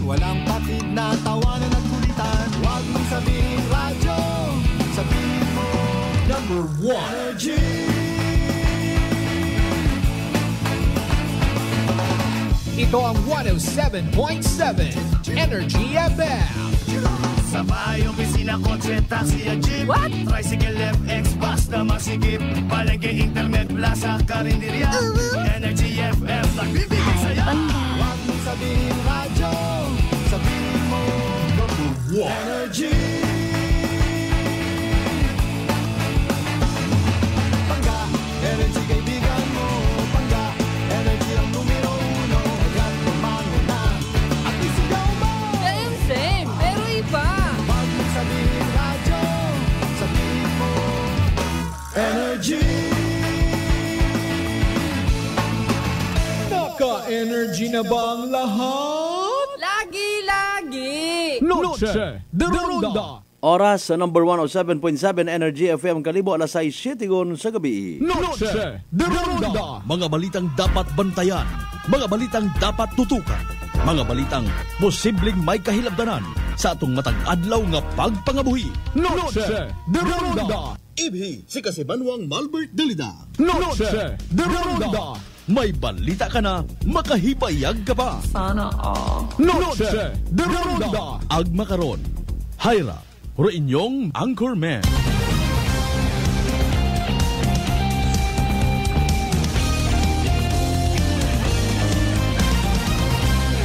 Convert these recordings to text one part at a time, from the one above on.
walang patid na tawanan at kulitan. Huwag mong sabihin radyo, sabihin mo number 1 Energy. Ito ang 107.7 Energy FM. Sa bahay, opisina, kotse, taxi at jeep. What? Tricycle, FX, basta masikip. Palengke, internet, plaza, karinderya. Energy FM, nagbibigay saya. Huwag mong sabihin radyo, sabihin mo number 1 Energy. Pangga, energy kaibigan mo. Pangga, energy ang numero 1. Agad kumango na at isigaw mo. Same, pero iba. Huwag mong sabihin radyo, sabihin mo Energy. Naka-energy na ba ang lahat? Lagi-lagi. Noche de Ronda. Oras sa number 107.7 Energy FM Kalibo, alas 6:07 sa gabi. Noche de Ronda. Mga balitang dapat bantayan, mga balitang dapat tutukan, mga balitang posibleng may kahilabdanan sa atong matag adlaw nga pagpangabuhi. Noche de Ronda. Ibhi si Kasibanwang Malbert Delida. Noche de Ronda. May balita ka na, makahibayag ka pa. Sana all. Noche de Ronda. Agma karon, Hyra, ro inyong Anchorman.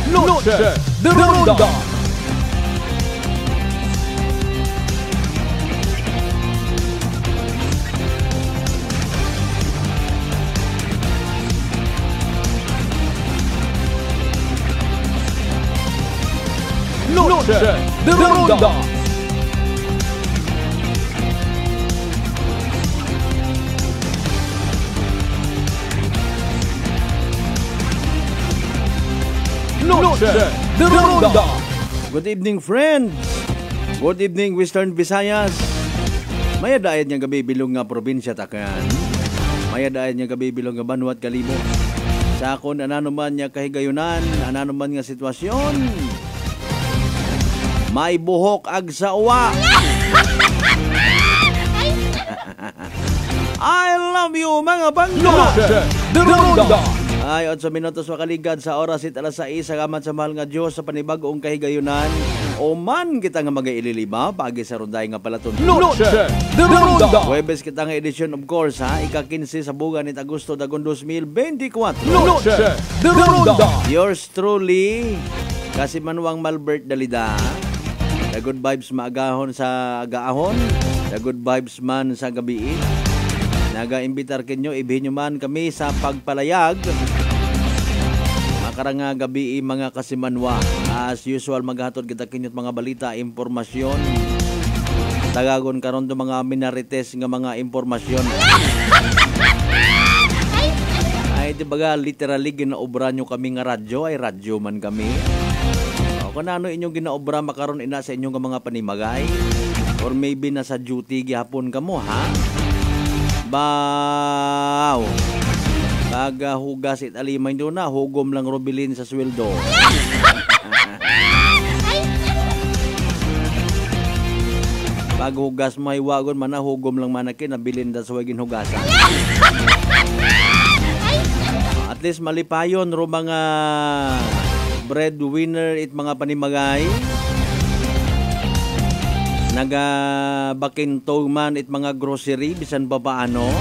Noche de Ronda. Noche de Ronda. Noche de Ronda. Good evening, friends. Good evening, Western Visayas. Maya dayon nga gabi bilong nga probinsya Takayan. Maya dayon nga gabi bilong nga Banwa at Kalibo. Sa akon ananuman nga kahigayunan, ananuman nga sitwasyon. May buhok ag sa uwa. I love you, mga bangga. Noche de Ronda. Ay, 8 minutos makaligad sa oras it alas 6. Salamat sa mahal nga Diyos sa panibagong kahigayunan. O man kita nga mag-iililima, pagi sa runday nga palaton. Noche de Ronda. Huwebes kita nga edition, of course, ha? Ika-15 sa buwan ni Agosto, dagon 2024. Noche de Ronda. Yours truly, Kasibanwang Malbert Dalida. The good vibes maagahon sa agaahon. The good vibes man sa gabi. Naga-imbitar kinyo, ibhin nyo man kami sa pagpalayag. Makarang nga gabi mga Kasimanwa. As usual, maghatod kita kinyot mga balita, impormasyon. Tagagon karon do mga minarites nga mga impormasyon. Ay, di baga, literally ginaobra nyo kami nga radyo, ay radyo man kami. O, kung ano inyong ginaobra makaron ina sa inyong mga panimagay. Or maybe nasa duty gihapon kamo, ha? Baw! Paghugas it alimay doon na, hugom lang robilin sa sweldo. Paghugas may wagon man na, hugom lang manakin, nabilin da sa wagin hugasan. At least malipayon ro mga breadwinner it mga panimagay. Naga-bakintog man it mga grocery bisan pa paano.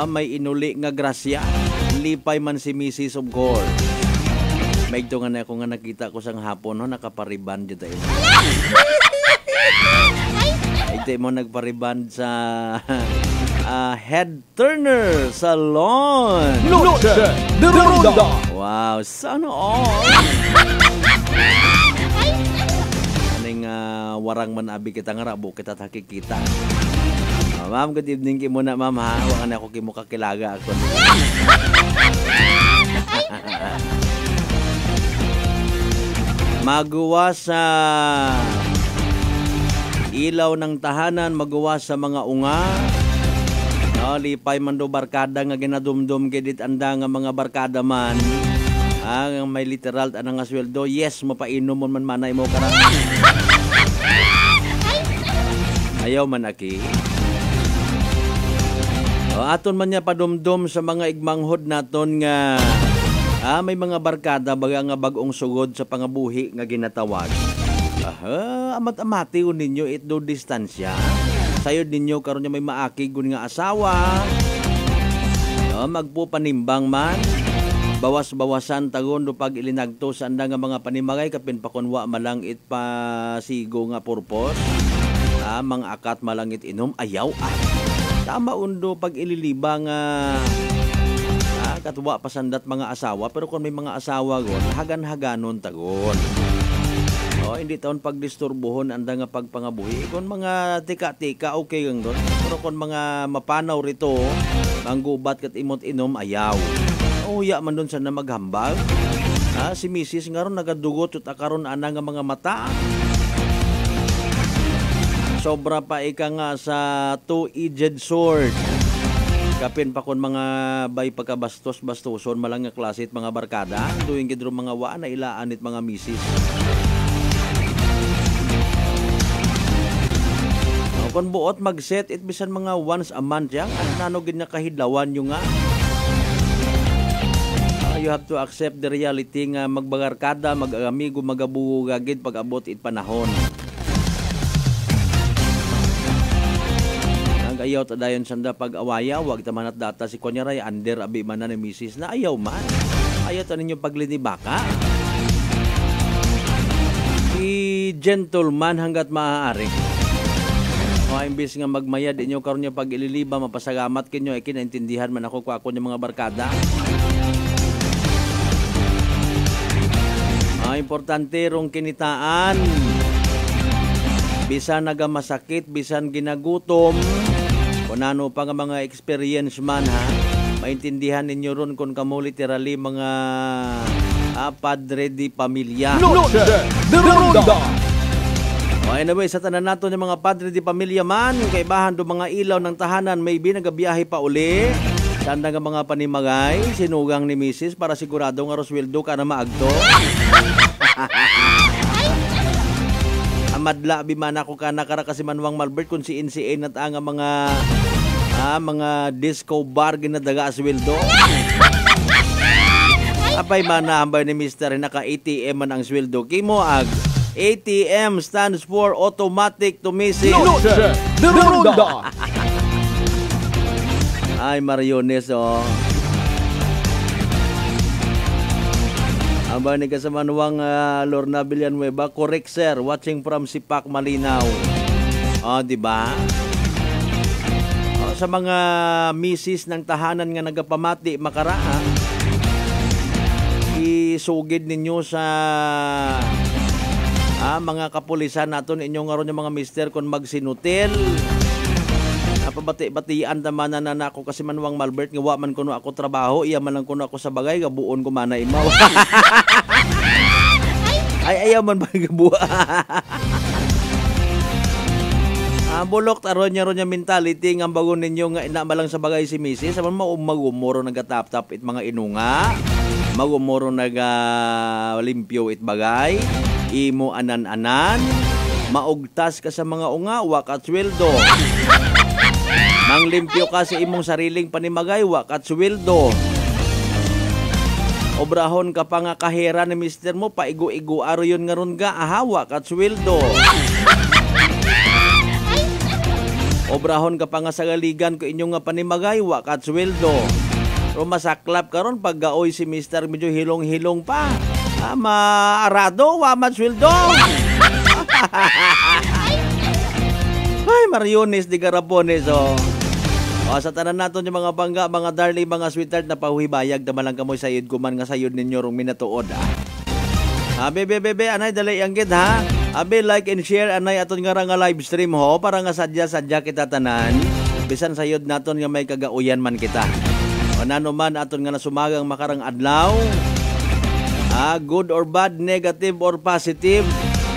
May inuli nga grasya. Lipay man si Mrs. of course. May ito nga na ako nga nakita ko sang hapon, no? Nakapariban dito tayo. Ito mo nagpariban sa Head Turner Salon. Noche de Ronda. Wow, sana all. Warang man abi kita nga rabo kita takikita. Ma'am, good evening ki muna ma'am ha. Wa na ako kimo kakilaga ako. Magawa sa ilaw ng tahanan, magawa sa mga unga. Lipay man do barkada nga ginadumdum gidit anda nga mga barkada man. Ang may literal anang nga sweldo, yes, mapainom mo man manay mo karang. Ayaw man aki. O, aton man niya padumdum sa mga igmanghod naton nga may mga barkada baga nga bagong sugod sa pangabuhi nga ginatawag. Amat-amati ninyo itdo distansya. Sayod ninyo karon niya may maakig nga asawa. Magpupanimbang man. Bawas-bawasan tagon do pag ilinagto sa anda nga mga panimagay kapin pakunwa malang it pasigo nga purpose. Mga akat malangit inom ayaw tama undo pag ililiba nga katwa pasandat mga asawa pero kung may mga asawa gon hagan-haganon tagon. Hindi taon pagdisturbuhon anda nga pagpangabuhi. Kung mga tika-tika okay gang doon. Pero kung mga mapanaw rito manggubat kat imot inom ayaw. Uya man doon sa na maghambag. Si Mrs. nga ron nagadugot at akaron ana nga mga mata. Sobra pa ika nga sa two-edged sword. Kapin pa kon mga bay pagkabastos-bastoson malang nga klasit mga barkada. Tuwing gidro mga wa na ilaan it mga Mrs. Kung buot mag-set it bisan mga once a month yang nanogin na kahidlawan yung nga. You have to accept the reality nga magbagarkada, mag-amigo, magabugagid pag abot it panahon. Nag-ayaw tadayon sanda pag-awaya, wag taman at data si Konyaray, under abi man na ni Mrs. na ayaw man. Ayaw ta ninyo paglinibaka. I-gentleman hanggat maaari. Imbis nga magmayad inyo karon niya pag ililiba, mapasagamat kinyo, kinaintindihan man ako kung ako niya mga barkada. Importante rong kinitaan. Bisan nagamasakit, bisan ginagutom. Kung ano pa nga mga experience man ha, maintindihan ninyo ron kung kamo literally mga padre di pamilya. Noche de Ronda. Anyway, sa tanan nato ng mga padre di pamilya man, kaibahan do mga ilaw ng tahanan, maybe nagabiyahe pa uli. Tanda nga mga panimagay, sinugang ni Mrs. para sigurado nga Rosweldo ka na maagto. Amadla bimana ko ka nakara kasi manwang Malbert kung si NCA at ang mga disco bar ginadaga asweldo. Apay mana hambay ni Mr. naka ATM man ang sweldo. Kimo ag ATM stands for automatic to missing. Noche de Ronda. Ay, Mariones, Ang ba ni kasamanuang Lorna Villanueva, correct sir, watching from Sipak, Malinaw. Diba? Sa mga misis ng tahanan nga nagapamati, makaraa, isugid ninyo sa mga kapulisan naton inyong nga ron yung mga mister kung magsinutil. Pabati-batian naman na ako kasi manwang Malbert nga wa man kuno ako trabaho, iya man lang kuno ako sa bagay gabuon ko mana imaw. Ay ayaw man ba gabuo. Bulok taron niya mentality nga bago ninyo nga ina malang sa bagay si Mrs. Saman magumoro nagatap-tap it mga inunga. Magumoro limpyo it bagay. Imo anan-anan. Maugtas ka sa mga unga, wakat sweldo. Nang limpyo ka sa imong sariling panimagay, wakat sweldo. Obrahon ka pa nga kahera ni mister mo, paigo-igo aro yun nga ron ga, wakat sweldo. Obrahon ka pa nga sa galigan ko inyong nga panimagay, wakat sweldo. Pero masaklap ka ron, pag gaoy si mister medyo hilong-hilong pa. Maarado, wamat sweldo. Ay, Mariones di Garapones, sa tanan naton yung mga bangga, mga darling, mga sweetheart na pahuhibayag, damalang kamoy sayod kuman nga sayod ninyo rong minatuod, Bebe, anay, dalay ang gid, like and share, anay, aton nga live stream, para nga sadya kita tanan, bisan sayod naton nga may kagauyan man kita. O nano man, aton nga nasumagang makarang adlaw, good or bad, negative or positive,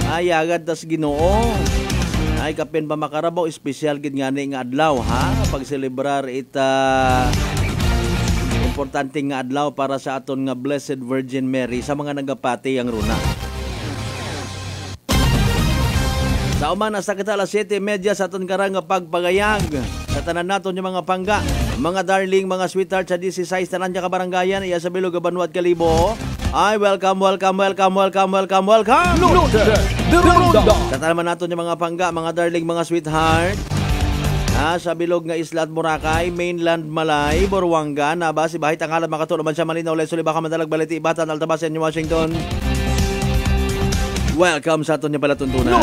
agad tas Ginoo. Ay kapin pa makarabaw, special gid nga ni nga adlaw, pag celebrar ita importante nga adlaw para sa aton nga Blessed Virgin Mary sa mga nagapati ang runa. Sa uman sa kita alas 7:30 sa aton karang nga pagpagayag sa tanan naton yung mga pangga, mga darling, mga sweetheart sa 16 tanan ka kabaranggayan iya sa Bilog Banwat Kalibo. Ay welcome. Sa tanan naton yung mga pangga, mga darling, mga sweetheart. Sa Bilog nga Isla at Boracay, Mainland Malay, Boruanga, Nabas, Ibahit, ang alam makatulaman siya Malinaw, Leso, Libaka, Madalag, Baliti, Ibatan, Altabasan, New Washington. Welcome sa aton niya pala tuntunan.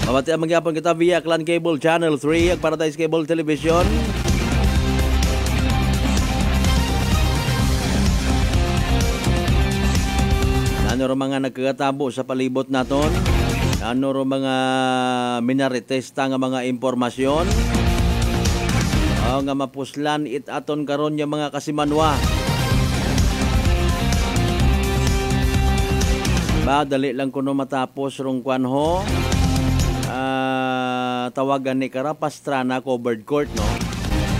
Mabati ang magyapon kita via Clan Cable Channel 3 at Paradise Cable Television. Ano ro mga nagkakatabo sa palibot naton? Ano ro mga minaritesta nga mga impormasyon? Nga mapuslan it aton karon yung mga kasimanwa. Dali lang kuno matapos rong kwanho. Tawagan ni Kara Pastrana covered court, no?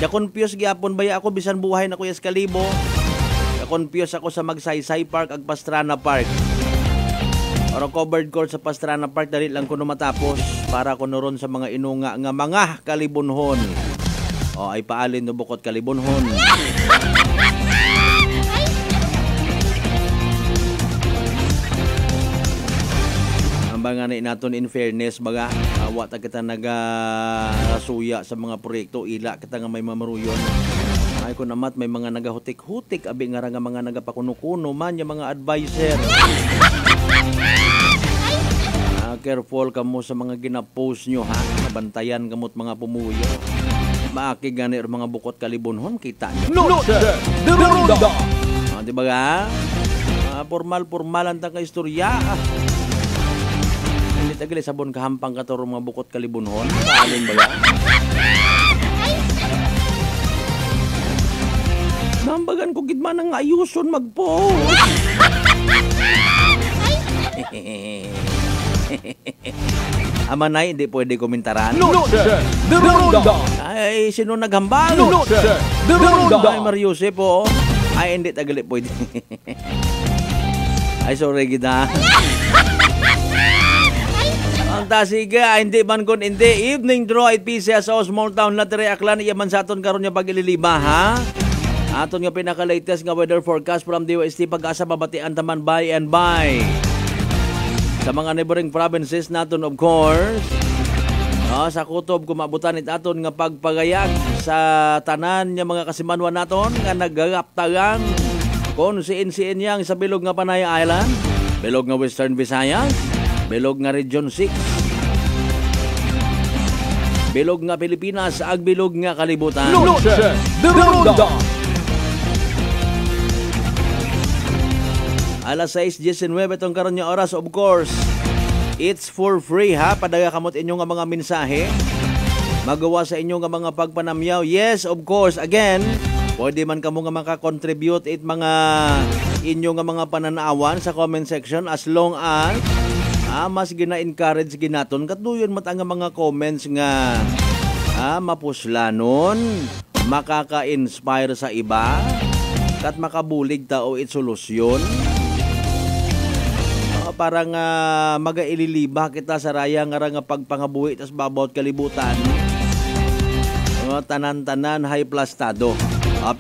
Ya-confuse gyapon baya ako bisan buhay na Kuya Kalibo. Ya-confuse ako sa Magsaysay Park ag Pastrana Park. Oro covered court sa Pastrana Park dali lang kuno matapos para kuno ron sa mga inunga nga mga kalibunhon. O ay paalin no bukod kalibunhon. Nga naton in fairness baga awat kita naga-rasuya sa mga proyekto ila kita nga may mamaruyon ay kun amat may mga nagahutik-hutik abi nga mga nagapakuno-kuno man yung mga advisor. Careful kamo sa mga gina-post nyo ha, nabantayan kamot mga pumuyo maaki gani mga bukot kalibunhon kita nyo. Di ba ga? Formal ang ka istorya. Hindi tagali sabon kahampang katoro mga bukot kalibunhon. Paalin ba yan? Nambagan ko gidman ang ayuson mag-post. Amanay, hindi pwede komentaran. Ay, sino naghambal? Ay, Mariuse po. Ay, hindi tagali pwede. Ay, sorry gida. Ang tasiga, hindi man kun hindi. Evening draw at PCS sa small town Latire Aklan. Iyaman sa aton karon nga pag-ililiba, ha? Aton nga pinaka-latest nga weather forecast from DOST Pag-asa babatian taman by and by. Sa mga neighboring provinces naton of course. Sa kutob kumabutan it aton nga pagpagayag sa tanan nga mga kasimanwa naton nga nagagaptagan kung siin yang sa Bilog nga Panay Island, Bilog nga Western Visayas, Bilog nga Region 6, Bilog nga Pilipinas, ag Bilog nga Kalibutan. Alas 6:19 itong karon nga oras, of course. It's for free ha, padaga kamot inyo nga mga mensahe. Magawa sa inyo nga mga pagpanamyaw. Yes, of course. Again, pwede man kamo nga maka-contribute it mga inyo nga mga pananawan sa comment section as long as mas gina-encourage ginaton katuyon mat ang mga comments nga mapuslanon, makaka-inspire sa iba, kat makabulig tao it solusyon. Parang magaililiba kita sa raya nga pagpangabuhi tas babawt kalibutan. Tanan-tanan high plastado.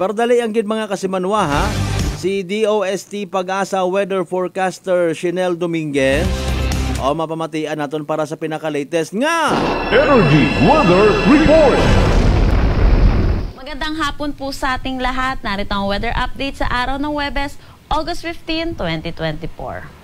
Pero dali ang gid mga kasimanwa ha. Si DOST Pag-asa weather forecaster Shinel Dominguez mapamatian naton para sa pinaka-latest nga Energy Weather Report. Magandang hapon po sa ating lahat. Narito ang weather update sa araw ng Huwebes, August 15, 2024.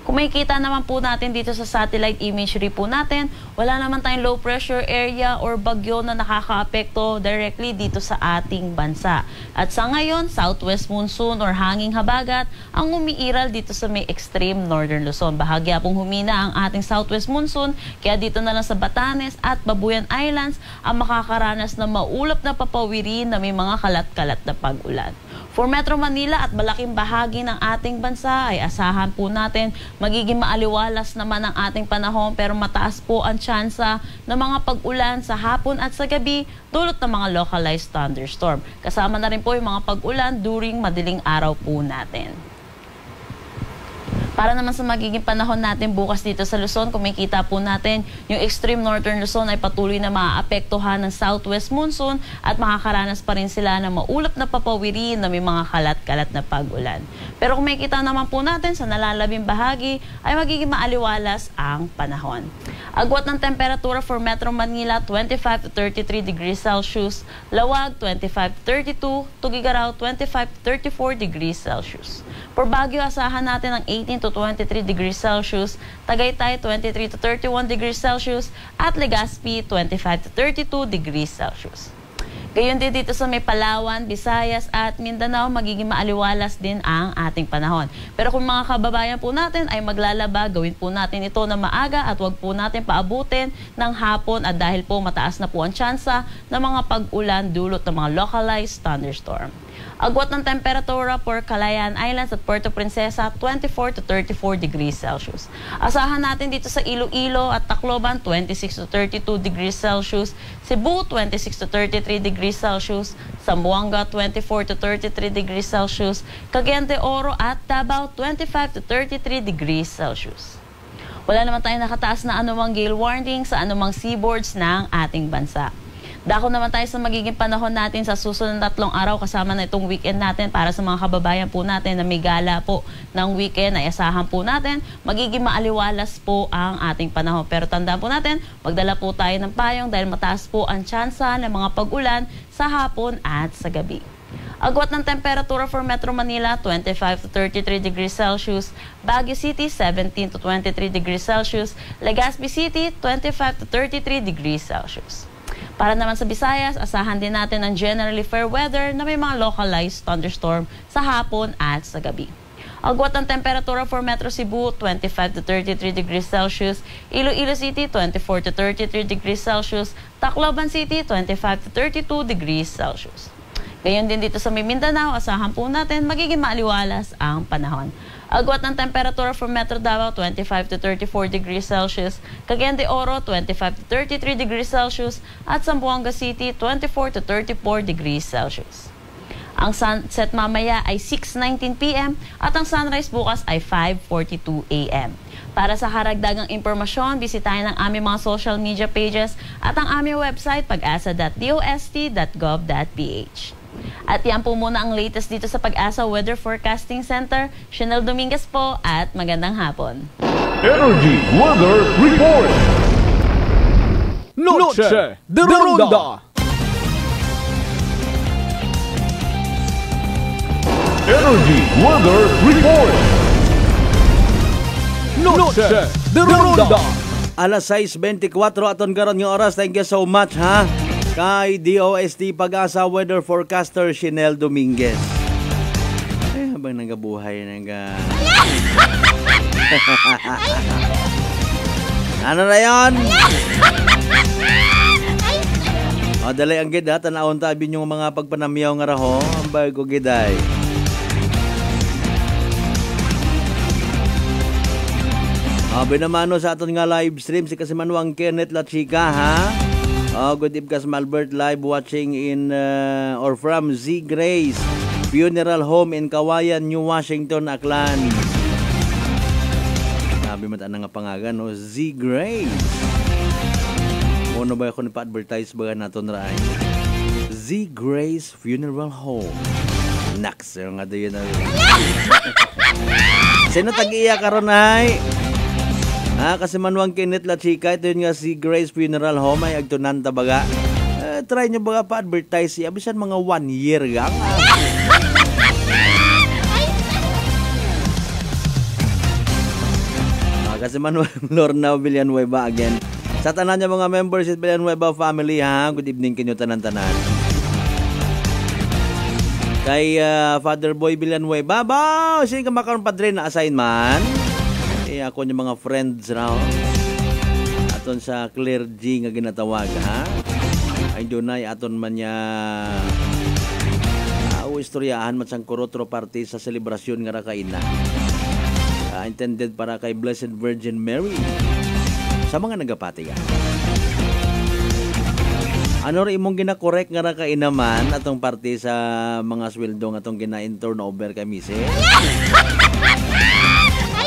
Kung makikita naman po natin dito sa satellite imagery po natin, wala naman tayong low pressure area or bagyo na nakakaapekto directly dito sa ating bansa. At sa ngayon, southwest monsoon or hanging habagat ang umiiral dito sa may extreme northern Luzon. Bahagya pong humina ang ating southwest monsoon, kaya dito na lang sa Batanes at Babuyan Islands ang makakaranas na maulap na papawirin na may mga kalat-kalat na pag-ulan. For Metro Manila at malaking bahagi ng ating bansa ay asahan po natin magiging maaliwalas naman ang ating panahon pero mataas po ang tsansa ng mga pag-ulan sa hapon at sa gabi dulot ng mga localized thunderstorm. Kasama na rin po yung mga pag-ulan during madaling araw po natin. Para naman sa magiging panahon natin bukas dito sa Luzon, kumikita po natin yung extreme northern Luzon ay patuloy na maaapektuhan ng southwest monsoon at makakaranas pa rin sila ng maulap na papawirin na may mga kalat-kalat na pag-ulan. Pero kumikita naman po natin sa nalalabing bahagi ay magiging maaliwalas ang panahon. Agwat ng temperatura for Metro Manila, 25 to 33 degrees Celsius, Lawag, 25 to 32, Tugigaraw, 25 to 34 degrees Celsius. For Baguio, asahan natin ang 18 to 23 degrees Celsius, Tagaytay 23 to 31 degrees Celsius, at Legazpi 25 to 32 degrees Celsius. Gayon din dito sa may Palawan, Visayas at Mindanao, magiging maaliwalas din ang ating panahon. Pero kung mga kababayan po natin ay maglalaba, gawin po natin ito na maaga at wag po natin paabutin ng hapon at dahil po mataas na po ang tsansa ng mga pag-ulan dulot ng mga localized thunderstorm. Agwat ng temperatura for Calayan Islands at Puerto Princesa, 24 to 34 degrees Celsius. Asahan natin dito sa Iloilo at Tacloban, 26 to 32 degrees Celsius. Cebu, 26 to 33 degrees Celsius. Zamboanga, 24 to 33 degrees Celsius. Cagayan de Oro at Davao, 25 to 33 degrees Celsius. Wala naman tayong nakataas na anumang gale warning sa anumang seaboards ng ating bansa. Dako naman tayo sa magiging panahon natin sa susunod na 3 araw kasama na itong weekend natin para sa mga kababayan po natin na may gala po ng weekend ay asahan po natin magiging maaliwalas po ang ating panahon. Pero tandaan po natin, magdala po tayo ng payong dahil mataas po ang tsansa ng mga pag-ulan sa hapon at sa gabi. Agwat ng temperatura for Metro Manila, 25 to 33 degrees Celsius, Baguio City, 17 to 23 degrees Celsius, Legazpi City, 25 to 33 degrees Celsius. Para naman sa Visayas, asahan din natin ang generally fair weather na may mga localized thunderstorm sa hapon at sa gabi. Agwat ng temperatura for Metro Cebu, 25 to 33 degrees Celsius, Iloilo City, 24 to 33 degrees Celsius, Tacloban City, 25 to 32 degrees Celsius. Gayon din dito sa Mindanao, asahan po natin magiging maaliwalas ang panahon. Agwat ng temperatura for Metro Davao, 25 to 34 degrees Celsius, Cagayan de Oro, 25 to 33 degrees Celsius, at Zamboanga City, 24 to 34 degrees Celsius. Ang sunset mamaya ay 6:19 p.m. at ang sunrise bukas ay 5:42 a.m. Para sa karagdagang impormasyon, bisitahin ang aming mga social media pages at ang aming website pag-asa.dost.gov.ph. At yan po muna ang latest dito sa Pag-asa Weather Forecasting Center. Chanel Dominguez po at magandang hapon. Energy Weather Report. Noche de Ronda. Energy Weather Report. Noche de Ronda. Alas 6:24 aton karon nga oras. Thank you so much ha. Kay DOST Pag-asa Weather Forecaster Chanel Dominguez. Habang nagabuhay ano na yun? Dali ang gid ha. Tanawon tabi yung mga pagpanamyaw nga raho. Ang bago giday. Binamano sa aton nga live stream si Kasimanwang Kenneth Lachika ha. Good evening Kas Malbert live watching in or from Z Grace Funeral Home in Kawayan, New Washington, Aklan. Sabi mata nga pangagan no, Z Grace. Ano ba ako nipa-advertise ba naton raay? Z Grace Funeral Home. Naks, nga dayo na. Sino tag-iya karon ay? Kasi Manwang Kenneth Lachika, ito yun nga si Grace Funeral Home ay agtunan tabaga. Try nyo baga pa-advertise siya. Bisan mga 1 year gang. Kasi Manuel Lorna Villanueva again. Sa tanan niya mga members sa Villanueva family ha. Good evening kinyo tanan-tanan. Kay Father Boy Villanueva. Ba! Sige ka makaroon pa rin na assignment. Ako yung mga friends raw aton sa clergy nga ginatawag ha ay doon ay aton man niya istoryahan matsang kurotro party sa selebrasyon nga rakaina. Intended para kay Blessed Virgin Mary sa mga nagapatigan. Ano rin imong ginakorek nga rakaina man atong party sa mga sweldo nga atong gina-turnover kay Mise?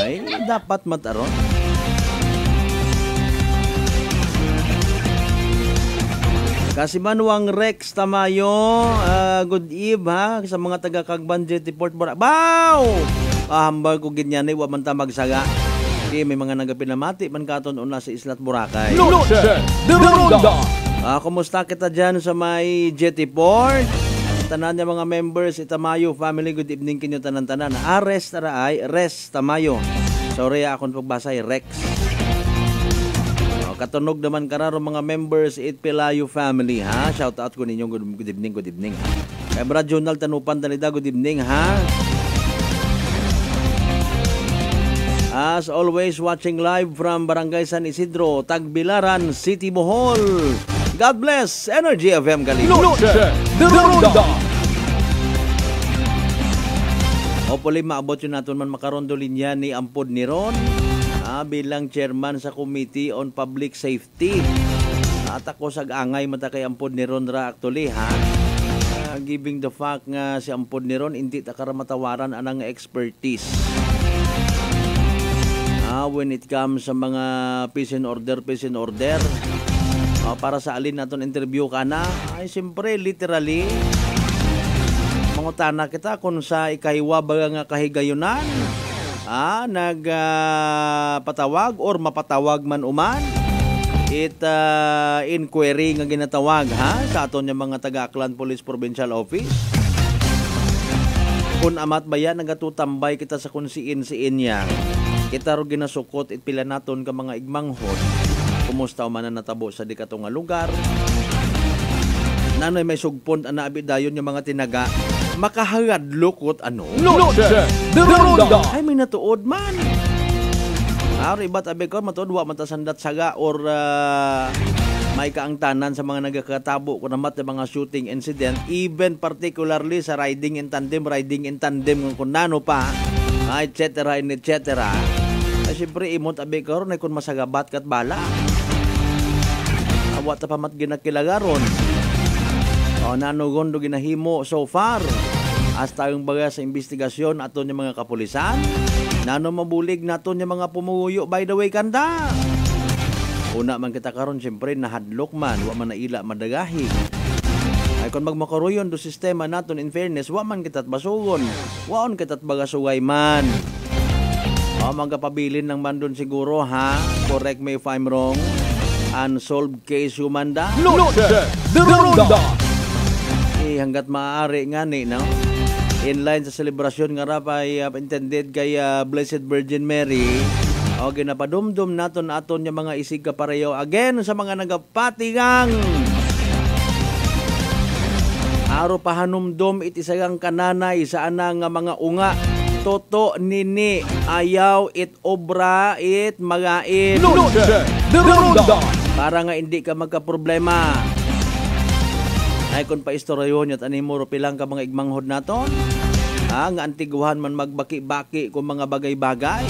Ay, dapat mataron. Kasi manuang Rex Tamayo, good eve ha, sa mga taga-Kagban Jetty Port Boracay. Bow! Hambal ko ganyan wa man ta magsaga. May mga nagapinamati man katon una sa Islat Boracay. Kumusta kita dyan sa may Jetty Port? Tanan niya mga members, Tamayo family, good evening kinyo tanan-tanan. Rest Tamayo. Sorry akong pagbasay, Rex. Katunog naman kararo mga members, Pelayo family ha. Shout out ko ninyo, good evening ha. Kay Brad Jonal Tanupan Dalida, good evening ha. As always, watching live from Barangay San Isidro, Tagbilaran City, Bohol. God bless Energy FM Galino. Hopefully maabot yun natin man makarondo linya ni Ampod ni Ron bilang chairman sa Committee on Public Safety. At ako sag-angay mata kay Ampod ni Ron ra actually ha. Giving the fact nga si Ampod ni Ron hindi takaramatawaran anang expertise. When it comes sa mga peace and order. Para sa alin naton interview ka na, ay siyempre literally mangutana kita kung sa ikahiwa baga nga kahigayunan patawag or mapatawag man uman inquiry nga ginatawag ha sa aton yung mga taga-Aklan Police Provincial Office. Kung amat bayan nagatutambay kita sa kunsiin niya, kita ro ginasukot pila naton ka mga igmanghod. Kumusta man na natabo sa dikato nga lugar. Nanoy may sugpon anaabi dayon yung mga tinaga makahagadlokot ano. Ay may natuod man. Iba't abi ko matuod wa man ta sandat saga or may kaangtanan sa mga nagakatabo kung namat yung mga shooting incident, even particularly sa riding in tandem kung nano pa, etc. Ay siyempre imot abi karon ay kung masagabat kat bala. Awat pa mat ginakilagaron. Nano gondo ginahimo so far. Hasta yung baga sa investigasyon aton yung mga kapulisan. Nano mabulig naton yung mga pumuyo by the way kanda. Una man kita karon siyempre nahadlok man, wa man naila madagahi. Ay kung magmakaroyon do sistema naton in fairness, wa man kitat basugon. Waon kitat bagasugay man. Magkapabilin ng mandon siguro ha. Correct me if I'm wrong. Unsolved case humanda. Hanggat maaari nga ni no. In line sa selebrasyon nga rapay intended kay Blessed Virgin Mary. Ginapadumdum naton aton yung mga isig kapareho again sa mga nagapatigang aro pahanumdom itisagang kananay sa anang mga unga toto nini ayaw it obra it magain para nga hindi ka magkaproblema. Ay kung paistoryon at animuro pilang ka mga igmanghod naton nga antiguhan man magbaki-baki kung mga bagay-bagay.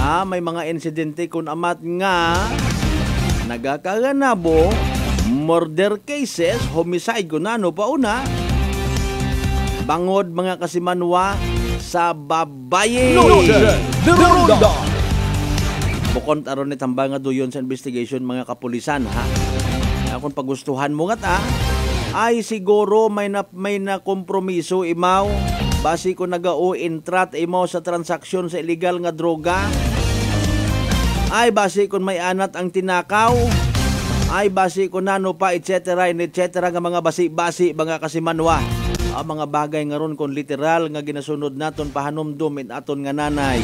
May mga insidente kung amat nga nagakaganabo murder cases, homicide kung ano pa una bangod mga kasimanwa sa babaye. Bukod aron ni tambang nga duyon sa investigation mga kapulisan ha. Kung pagustuhan mo nga ay siguro may na kompromiso imaw basi ko nagao intrat imaw sa transaksyon sa illegal nga droga. Ay basi kung may anat ang tinakaw. Ay basi kung nano pa etc. nga mga basi-basi mga kasimanwa. Mga bagay nga ron kung literal nga ginasunod naton pahanumdum aton nga nanay.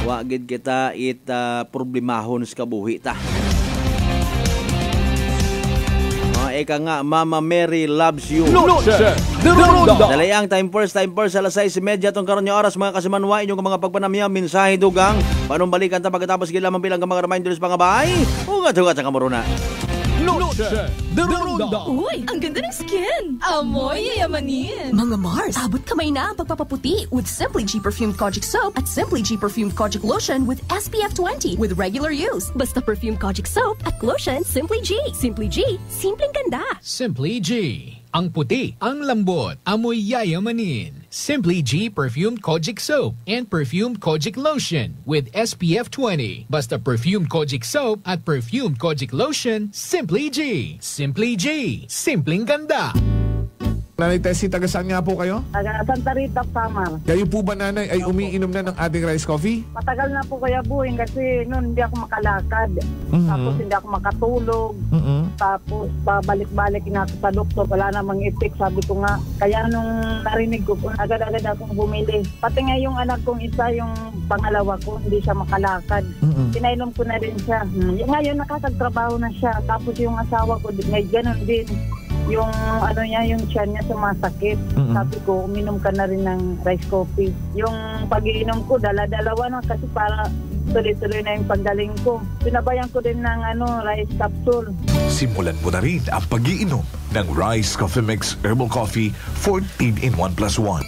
Wagid kita problemahon sa kabuhi ta. Eka nga, Mama Mary loves you. Dalayang time first alas 6:30 tong karon nga oras mga kasimanwa inyong mga pagpanamya mensahe dugang panumbalikan ta pagkatapos gila man bilang mga reminders pangabay. Ugat sa kamuruna. Noche de Ronda. Uy, ang ganda ng skin! Amoy yayamanin! Mga Mars, abot kamay na ang pagpapaputi with Simply G Perfumed Kojic Soap at Simply G Perfumed Kojic Lotion with SPF 20 with regular use. Basta Perfumed Kojic Soap at Lotion, Simply G. Simply G, simpleng ganda. Simply G. Ang puti, ang lambot, amoy yayamanin. Simply G Perfumed Kojic Soap and Perfumed Kojic Lotion with SPF 20. Basta Perfumed Kojic Soap at Perfumed Kojic Lotion, Simply G. Simply G. Simpleng ganda. Nanay Tessie, taga saan nga po kayo? Taga Santa Rita, Samar. Kayo po ba, nanay, ay umiinom na ng ating rice coffee? Matagal na po kaya buhin kasi noon hindi ako makalakad. Tapos hindi ako makatulog. Tapos babalik-balik na ako sa doktor. Wala namang effect, sabi ko nga. Kaya nung narinig ko, agad-agad akong bumili. Pati nga yung anak kong isa, yung pangalawa ko, hindi siya makalakad. Pinainom ko na rin siya. Ngayon nakakagtrabaho na siya. Tapos yung asawa ko, may ganun din. Yung ano niya, yung tiyan niya sumasakit. Sabi ko, uminom ka na rin ng rice coffee. Yung pag-iinom ko, dala-dalawa na kasi para tuloy-tuloy na yung paggaling ko. Pinabayan ko din ng rice capsule. Simulan mo na rin ang pag-iinom ng Rice Coffee Mix Herbal Coffee 14 in 1 plus 1.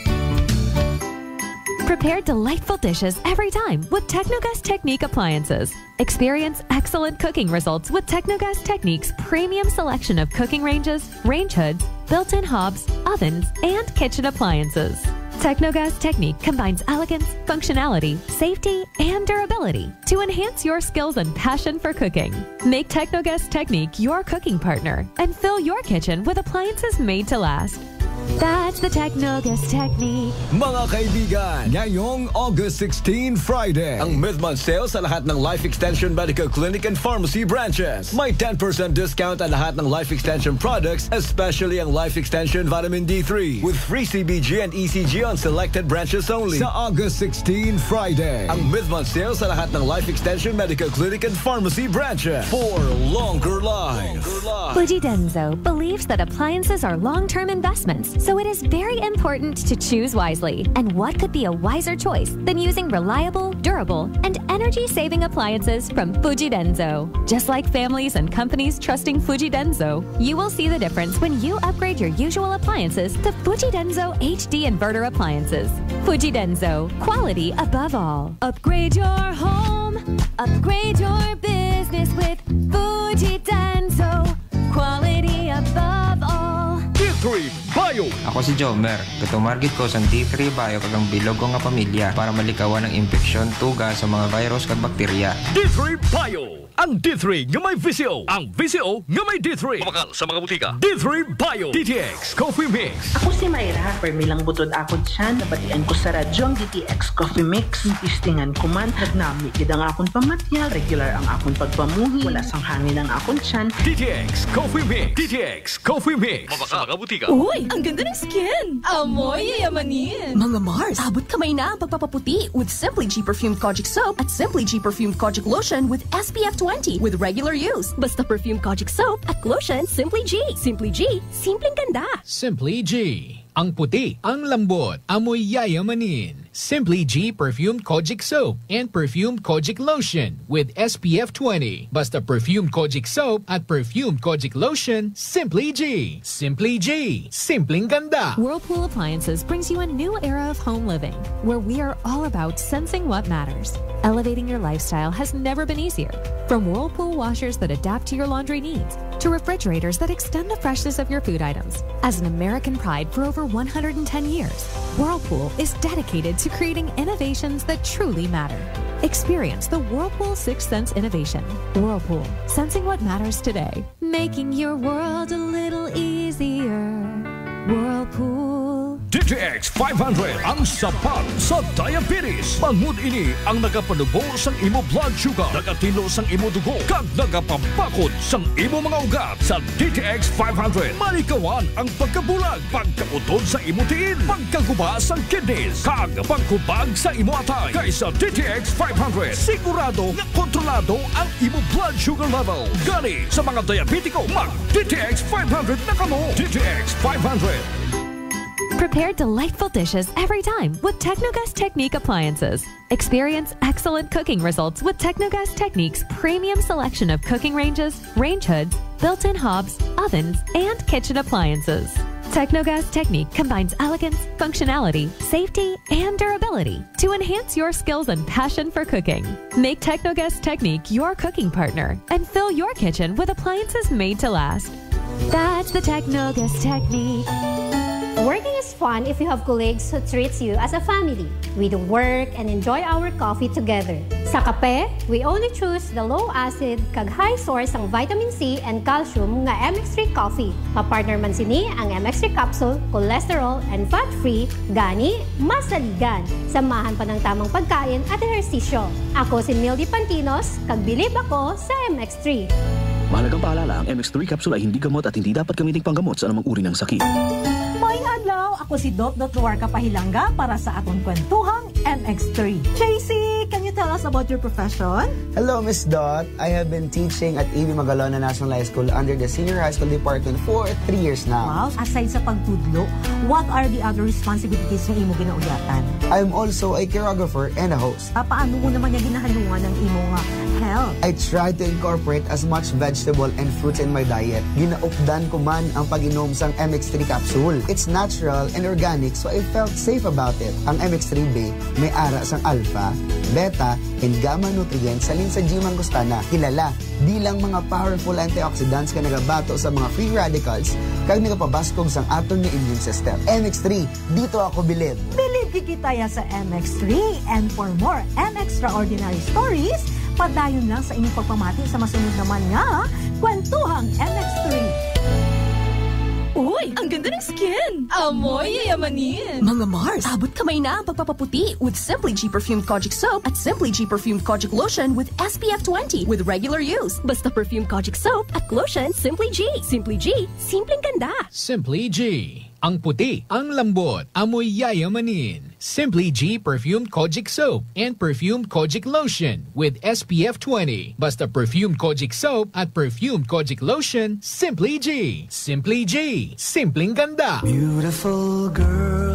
Prepare delightful dishes every time with Technogas Technique appliances. Experience excellent cooking results with Technogas Technique's premium selection of cooking ranges, range hoods, built-in hobs, ovens, and kitchen appliances. Technogas Technique combines elegance, functionality, safety, and durability to enhance your skills and passion for cooking. Make Technogas Technique your cooking partner and fill your kitchen with appliances made to last. That's the Technogas Technique. Mga kaibigan, ngayong August 16, Friday, ang mid-month sale sa lahat ng Life Extension Medical Clinic and Pharmacy branches. May 10% discount ang lahat ng Life Extension products, especially ang Life Extension Vitamin D3 with free CBG and ECG on selected branches only. Sa August 16, Friday, ang mid-month sale sa lahat ng Life Extension Medical Clinic and Pharmacy branches for longer life. Fuji Denso believes that appliances are long-term investments, so it is very important to choose wisely. And what could be a wiser choice than using reliable, durable, and energy-saving appliances from Fuji Denso? Just like families and companies trusting Fuji Denso, you will see the difference when you upgrade your usual appliances to Fuji Denso HD Inverter appliances. Fuji Denso, quality above all. Upgrade your home, upgrade your business with Fuji Denso, quality above all. D3 Bio. Ako si Jomer. Katumargit ko sa D3 Bio kagang bilog ko nga pamilya para malikawan ng infeksyon, tuga sa mga virus kag bakterya. D3 Bio. Ang D3 nga may VCO. Ang VCO nga may D3. Mabakal sa mga butika. D3 Bio. DTX Coffee Mix. Ako si Mayra. Permilang butod ako dyan. Nabatian ko sa radyo ang DTX Coffee Mix. Istingan ko man. Nagnami gid ang akong pamatyal. Regular ang akong pagpamuhi. Wala sang hangin ang akong tiyan. DTX Coffee Mix. DTX Coffee Mix. Mabakal sa mga butika. Uy, ang ganda ng skin! Amoy yayamanin! Mga Mars, abot kamay na ang pagpapaputi with Simply G Perfumed Kojic Soap at Simply G Perfumed Kojic Lotion with SPF 20 with regular use. Basta Perfumed Kojic Soap at Lotion, Simply G. Simply G, simpleng ganda. Simply G. Ang puti, ang lambot, amoy yayamanin. Simply G Perfumed Kojic Soap and Perfumed Kojic Lotion with SPF 20. Basta Perfumed Kojic Soap at Perfumed Kojic Lotion, Simply G. Simply G. Simpleng ganda. Whirlpool Appliances brings you a new era of home living, where we are all about sensing what matters. Elevating your lifestyle has never been easier. From Whirlpool washers that adapt to your laundry needs, to refrigerators that extend the freshness of your food items. As an American pride for over 110 years, Whirlpool is dedicated to creating innovations that truly matter. Experience the Whirlpool Sixth Sense innovation. Whirlpool, sensing what matters today. Making your world a little easier. Whirlpool. DTX 500 ang sapat sa diabetes. Bangod ini ang nagapanubo sang imo blood sugar, nagatilo sang imo dugo, kag nagapapakod sang imo mga ugat. Sa DTX 500, malikawan ang pagkabulag, pagkautod sa imo tiin, pagkaguba sang kidneys, kag pagkubag sa imo atay. Kaysa DTX 500, sigurado nga kontrolado ang imo blood sugar level. Gani sa mga diabetiko, mag DTX 500 na kamo. DTX 500. Prepare delightful dishes every time with Technogas Technique appliances. Experience excellent cooking results with Technogas Technique's premium selection of cooking ranges, range hoods, built-in hobs, ovens, and kitchen appliances. Technogas Technique combines elegance, functionality, safety, and durability to enhance your skills and passion for cooking. Make Technogas Technique your cooking partner and fill your kitchen with appliances made to last. That's the Technogas Technique. Working is fun if you have colleagues who treats you as a family. We do work and enjoy our coffee together. Sa kape, we only choose the low-acid kag high source ang vitamin C and calcium nga MX3 coffee. Papartner man sini ang MX3 capsule, cholesterol, and fat-free, gani, masaligan. Samahan pa ng tamang pagkain at ehersisyo. Ako si Mildy Pantinos, kag bilib ako sa MX3. Mahalagang paalala, ang MX3 capsule ay hindi gamot at hindi dapat gamiting panggamot sa anumang uri ng sakit. May adlaw, ako si Dot Duarca Pahilanga para sa atong kwentuhang MX3. JC, can you tell us about your profession? Hello, Miss Dot. I have been teaching at A.B. Magalona National High School under the Senior High School Department for 3 years now. Wow, aside sa pagtudlo, what are the other responsibilities na imo ginaugyatan? I'm also a choreographer and a host. Paano mo naman niya ginahalungan ng imo nga health? I try to incorporate as much vegetable and fruits in my diet. Ginaupdan ko man ang pag-inom sang MX3 capsule. It's natural and organic, so I felt safe about it. Ang MX3 Bay may ara sang alpha, beta, and gamma nutrients salin sa G. mangostana. Kilala bilang mga powerful antioxidants ka nagabato sa mga free radicals kag nagapabaskog sang aton nga immune system. MX3, dito ako bilib. Bilib kikitaya sa MX3, and for more MXtraordinary stories, padayon lang sa inyong pagpamati sa masunod naman nga Kwentuhang MX3. Uy, ang ganda ng skin! Amoy yayamanin! Mga Mars, abot kamay na ang pagpapaputi with Simply G Perfumed Kojic Soap at Simply G Perfumed Kojic Lotion with SPF 20 with regular use. Basta Perfumed Kojic Soap at Lotion Simply G. Simply G, simpleng ganda. Simply G. Ang puti, ang lambot, amoy yayamanin. Simply G Perfumed Kojic Soap and Perfumed Kojic Lotion with SPF 20. Basta Perfumed Kojic Soap at Perfumed Kojic Lotion, Simply G. Simply G, simpleng ganda. Beautiful girl.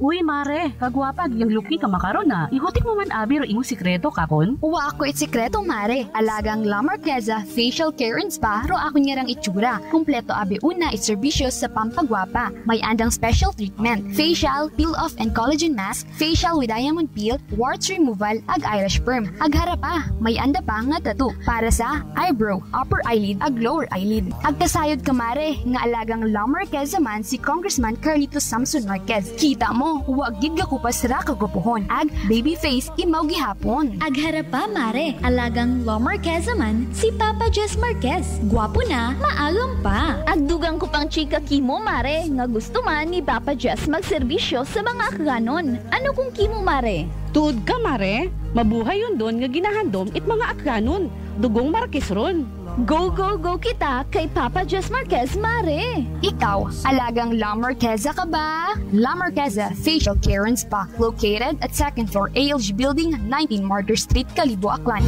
Uy, mare, kagwapag, yung luki ka makaron na. Ihutik mo man abi ro imong sikreto kakon. Uwa ako sikreto, mare. Alagang La Marqueza Facial Care and Spa ro ako niyarang itsura. Kumpleto abi una iserbisyo sa pampagwapa. May andang special treatment, facial, peel-off and collagen mask, facial with diamond peel, warts removal, ag eyelash perm. Ag harapa, may anda pa nga tattoo para sa eyebrow, upper eyelid, ag lower eyelid. Ag kasayod ka, mare, nga alagang La Marqueza man si Congressman Carlito Samson Marquez. Kita mo, huwag gid ka kupas ra kagupuhon. Ag baby face imaw gihapon. Ag harapa, mare, alagang La Marqueza man si Papa Jess Marquez. Gwapo na, maagam pa. Ag dugang ko pang chika kimo, mare, nga gusto man ni Papa Jess magserbisyo sa mga akganon. Ano kung kimo, mare? Tuod ka, mare. Mabuhay yun doon nga ginahandom it mga akganon. Dugong Marquez ron. Go, go, go kita kay Papa Jess Marquez, mare. Ikaw, alagang La Marqueza ka ba? La Marqueza Facial Care and Spa, located at 2nd floor ALG Building, 19 Martyr Street, Kalibo, Aklan.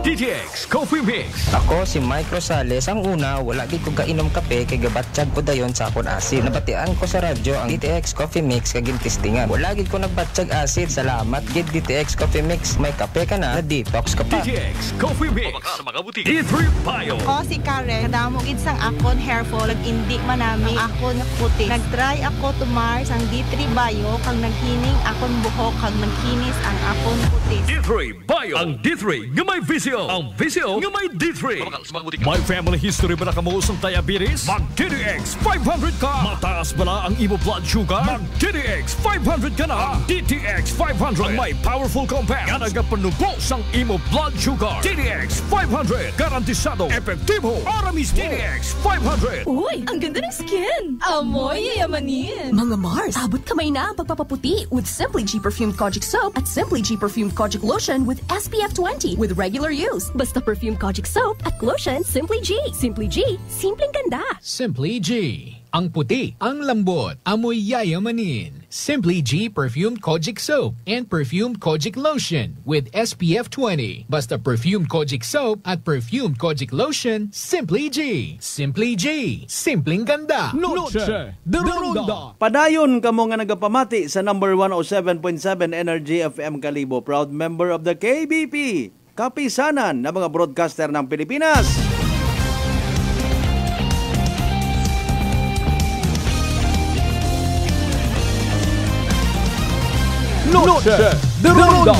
DTX Coffee Mix. Ako si Mike Rosales. Ang una, wala gid ko kainom kape kay gabatsyag ko dayon sa akon asid. Nabatian ko sa radyo ang DTX Coffee Mix kag testingan. Wala gid ko nagbatsyag asid. Salamat gid DTX Coffee Mix. May kape ka na detox ka pa. DTX Coffee Mix. Sa mga butik. D3 Bio. Ako si Karen. Kadamo gid sang akon hair fall. Nag-indi manami akon puti. Nag-try ako tumar sang D3 Bio kang naghining akon buhok kag nagkinis ang akon puti. D3 Bio. Ang D3 nga may visyo. Ang visyo nga may D3. May family history ba na kamo sa diabetes? Mag DTX 500 ka. Mataas ba na ang imo blood sugar? Mag DTX 500 ka na. Ang DTX 500 ang may powerful compound nga nagapanubo sang imo blood sugar. DTX 500 garantisado epektibo para mismo. DTX 500. Uy, ang ganda ng skin! Amoy yayamanin! Mga Mars, abot kamay na ang pagpapaputi with Simply G Perfumed Kojic Soap at Simply G Perfumed Kojic Lotion with SPF 20 with regular use. Basta Perfumed Kojic Soap at Lotion Simply G. Simply G, simpleng ganda. Simply G. Ang puti, ang lambot, amoy yayamanin. Simply G Perfumed Kojic Soap and Perfumed Kojic Lotion with SPF 20. Basta Perfumed Kojic Soap at Perfumed Kojic Lotion, Simply G. Simply G. Simpleng ganda. Noche de Ronda. Padayon kamo nga nagapamati sa number 107.7 Energy FM Kalibo. Proud member of the KBP. Kapisanan ng mga broadcaster ng Pilipinas. Noche de Ronda.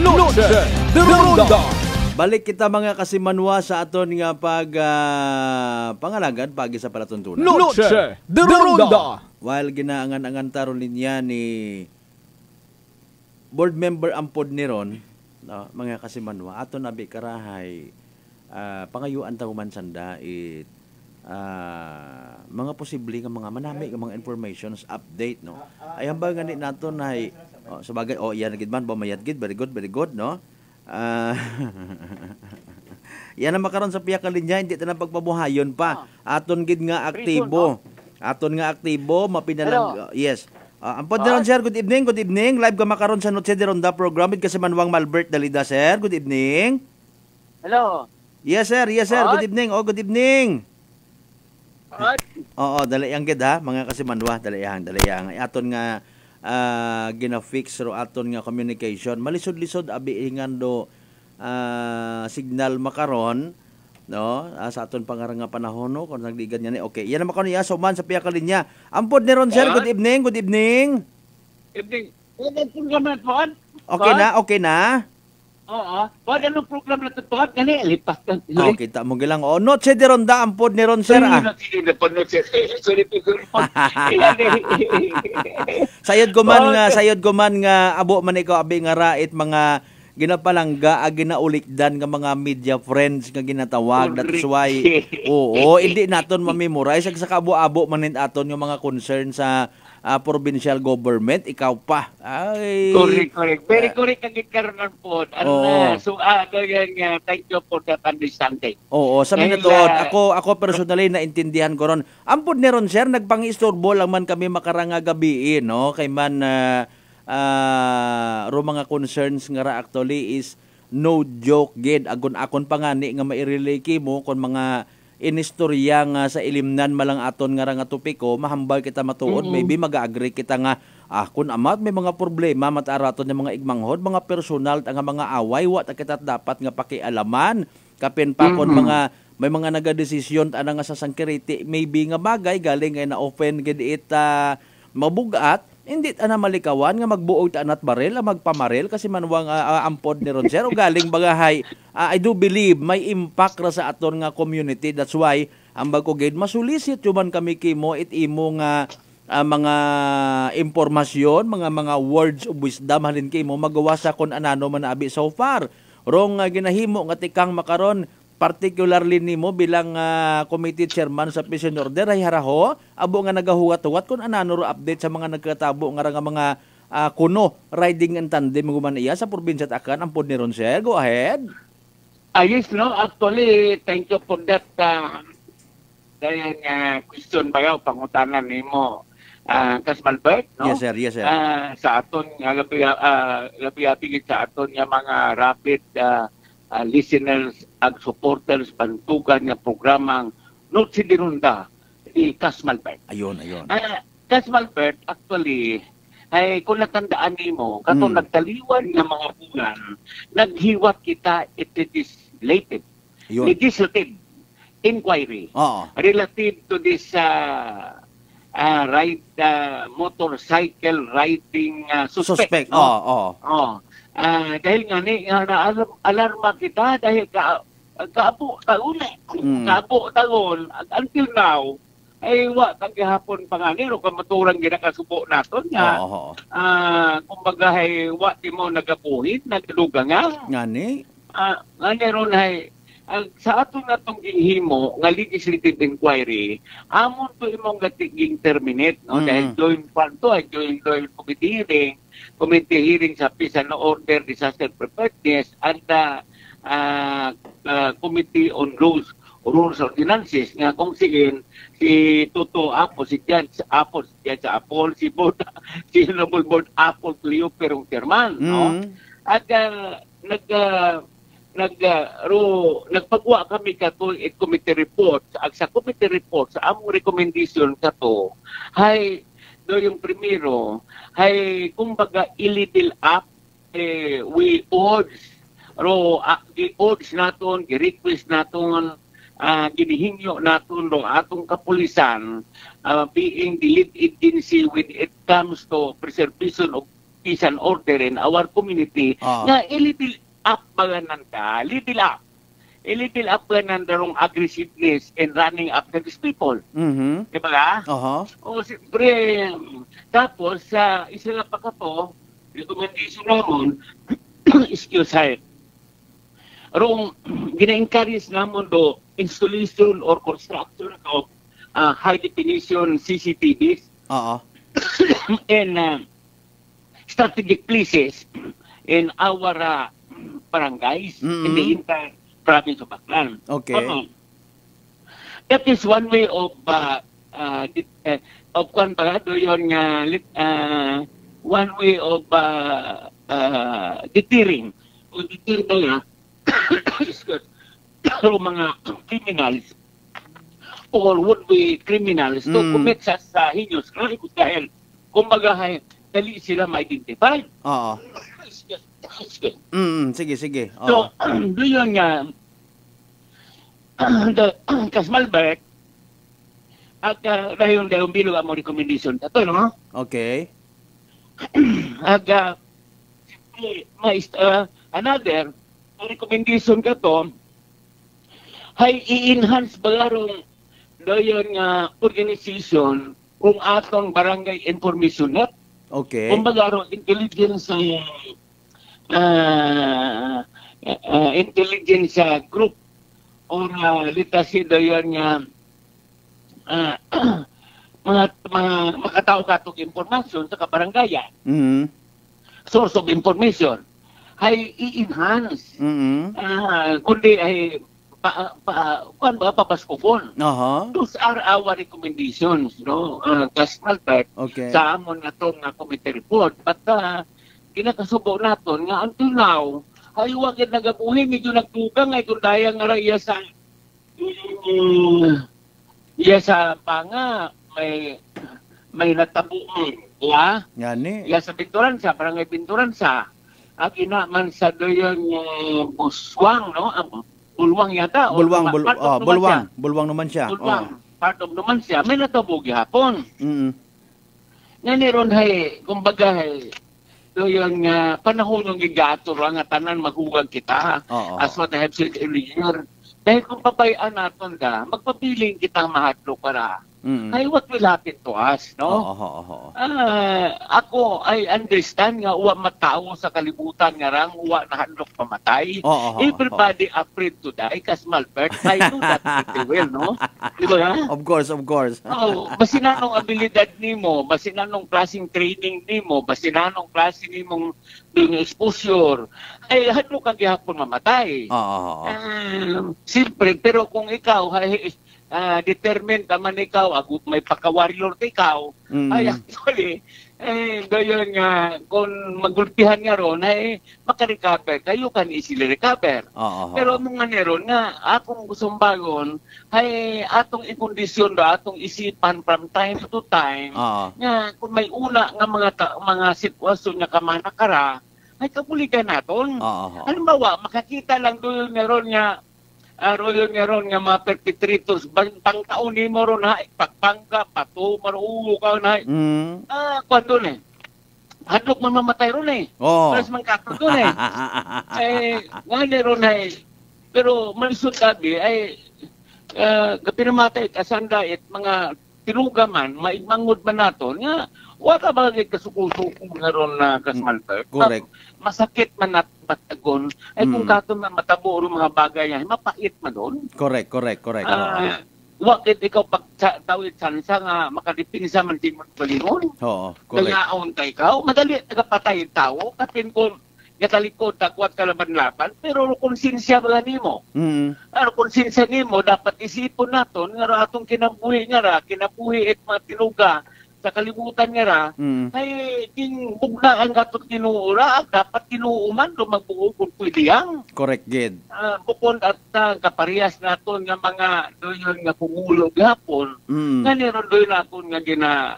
Noche de Ronda. Balik kita mga kasimanwa sa aton nga pangalagan pagi sa palatuntunan. Noche de Ronda. While ginaangan-angan taron niya ni board member ampod ni Ron, no, mga kasimanwa, ato nabi karahay pangayuan tahuman sanda mga posible nga mga manami nga mga informations update, no. Ay hambal gani naton ay sabagay yan gid man bamayad gid, very good, no. Yan na makaroon sa piya ka linya, hindi ta na pagpabuhayon pa. Aton gid nga aktibo. Mapinalang yes. Ampod na ron, sir. Good evening. Live ka makaroon sa Noche de Ronda program. Kasi Manwang Malbert Dalida, sir. Good evening. Hello. Yes, sir. Good evening. Good evening. Dalayang gid ha. Mga kasi Manwa, dalayang. Aton nga gina-fix ro aton nga communication. Malisod-lisod abi ingan do signal makaron, no, sa aton pangarang nga panahon, no, kung nagdigan niya ni okay yan naman ko niya so man sa piya ka linya ampod ni Ron, sir. Good evening. Evening. Okay na oo wag anong program na tutuhat gani lipas kan kita mo gilang Noche de Ronda ampod ni Ron, sir. Sayod ko man nga abo man ikaw abi nga rait mga ginapalangga ginaulikdan nga mga media friends nga ginatawag. That's why hindi naton ma-memorize sa kaabo-abo manin aton yung mga concern sa provincial government. Ikaw pa ay correct very correct ang gikaroon po so yan thank you for that understanding. Sa minutod ako personally naintindihan ko ron ampod ni Ron, sir. Nagpangistorbo lang man kami makaranga gabi, no, kay man mga concerns nga ra actually is no joke gid. Akon pangani nga mairelay mo kon mga inistorya nga sa ilimnan malang aton nga topiko mahambal kita matuod. Maybe mag-agree kita nga kun amat may mga problema mataraton ng mga igmanghod, mga personal nga mga away wa ta kita dapat nga pakialaman kapin pa kon mga may mga nagadesisyon ana nga sa sangkiriti maybe nga bagay galing nga na-open gid mabugat. Hindi na malikawan nga magbuog tanat barel magpamarel kasi manwang ampod ni Ron, sir. O galing bagahay I do believe may impact ra sa aton nga community. That's why ang bago gid masulisit yuman kami kimo imo nga mga impormasyon, mga words of wisdom halin kimo magawa sa kon anano man abi so far. Rong ginahimo nga tikang makaron particularly nimo bilang committee chairman sa Peace and Order ay haraho abo nga nagahuwat-huwat kun anano ro update sa mga nagkatabo nga mga kuno riding and tandem guman iya sa probinsya Akan ampod ni Ron, sir. Go ahead. Yes, no, actually thank you for that question bayaw pangutanan nimo Kasmalbert, no? Yes, sir. Sa aton nga labi sa aton nga mga rapid listeners ag supporters pantugan nga programang Noche de Ronda ni Kasmalbert. Ayun. Kasmalbert, actually, ay kung natandaan nimo, katong nagtaliwan nga mga bulan, naghiwat kita legislative inquiry relative to this motorcycle riding suspect. Dahil nga ni alarma kita dahil kaabo taon until now ay wa kagihapon panganiro kung maturang ginakasubo naton nga kumbaga ay wa di mo nagabuhit nagduga nga ngani ron ay sa ato na itong gihimo nga legislative inquiry, amon to imong gatiging terminate, no? Dahil joint fan to, joint committee hearing sa Peace and Order, Disaster Preparedness, and Committee on Rules Ordinances, nga kung sige, si Toto Apo, si Judge Apo, si Honorable Board Apo, Cleo Perong Terman, no? At nagpagwa kami kato committee report. Sa committee report, sa among recommendation kato, hay, do yung primero, hay, kumbaga, i-little up, we urge, i-urge naton, i-request naton, ginihingyo naton do atong kapulisan, being the lead agency when it comes to preservation of peace and order in our community, na i-little up baganan ka, little up baganan darong aggressiveness and running after these people. Diba ka? O siyempre, tapos sa isa na pa ka to, recommendation naman, excuse me, rong gina-encourage naman do installation or construction of high definition CCTVs in strategic places in our barangays in the entire province of Baclan. Okay. That is one way of one way of deterring o deter na mga criminals or would-be criminals to commit sa heinous crimes dahil kumbaga dali sila ma-identify. Sige. So, doon nga, Kasmalbert, at dahil bilog ang recommendation ito, no? Okay. At another recommendation ka to, ay i-enhance balarong doon nga organization kung atong barangay information net. Okay. Kung balarong intelligence intelligence group or literacy doon nga mga makatao-katong information sa kabarangayan. Source of information ay i-enhance. Kundi ay papaskupon. Those are our recommendations, no? Kasmalbert, sa amon na itong committee report. But kinakasubo naton nga until now, ay huwag yung nagabuhin, medyo nagtugang ay kung daya nga raya sa panga, may natabuin. Sa Binturan sa, barangay Binturan sa, at inaman sa doon buswang, no? Bulwang yata. Bulwang naman siya. Part of naman siya. May natabugi hapon. Nga niron hay, kumbaga doon panahon ng gigato nga tanan maghuwag kita. As what I have said earlier. Dahil kung pabayaan natin magpapiling kita mahadlo para. Ay, what will happen to us, no? Ako, I understand nga uwa matao sa kalibutan nga rang uwa na handlok pamatay. Everybody afraid to die, Kasmalbert. I know that pretty well, no? Di ba nga? Of course. Basinanong abilidad nimo, basinanong klaseng training nimo, basinanong klase nimong exposure, ay handlok kang gihapon mamatay. Siyempre, pero kung ikaw, determined naman ikaw, may pagka-warrior ikaw, ay actually, gayon nga, kung magulpihan nga ron, ay makarecover, kayo kan easily recover. Pero mga neron nga, akong gustong bagon, ay atong ikondisyon atong isipan from time to time, nga kung may una nga mga sitwasyon nga kamanakara, ay kapulikan naton. Halimbawa, makakita lang doon neron nga, royon nga mga perpetrators, bantang taon ni mo ron ha, pagpangka, pato, maruulo ka na. Kwan doon hadlok man mamatay ron Paras man kakot doon nga ron pero malisod gabi ay pinamatay kasanda at mga tinuga man, maigmangod man naton nga wala ba gid kasuko-suko nga ron na kasmalter. Correct. Masakit man nat batagon ay kung kato man matabo ro mga bagay yan, mapait man doon. Correct. Wakit ikaw pagtawid sansa nga makadipinsa man din mo balingon. Oo, correct. Kaya aon kay ikaw, madali nagapatay tao kapin kung gatalikod takwat kalaban-laban pero konsensya ba nimo? Ano konsensya nimo dapat isipon naton nga atong kinabuhi it mga tinuga sa kalibutan nga ra ay king bugna ang gatot tinuura dapat tinuuman lumagbuo kung pwedeyang. Correct gid. Bukod at kaparehas naton nga mga doyon nga pungulo gapon nga niron doyon naton nga gina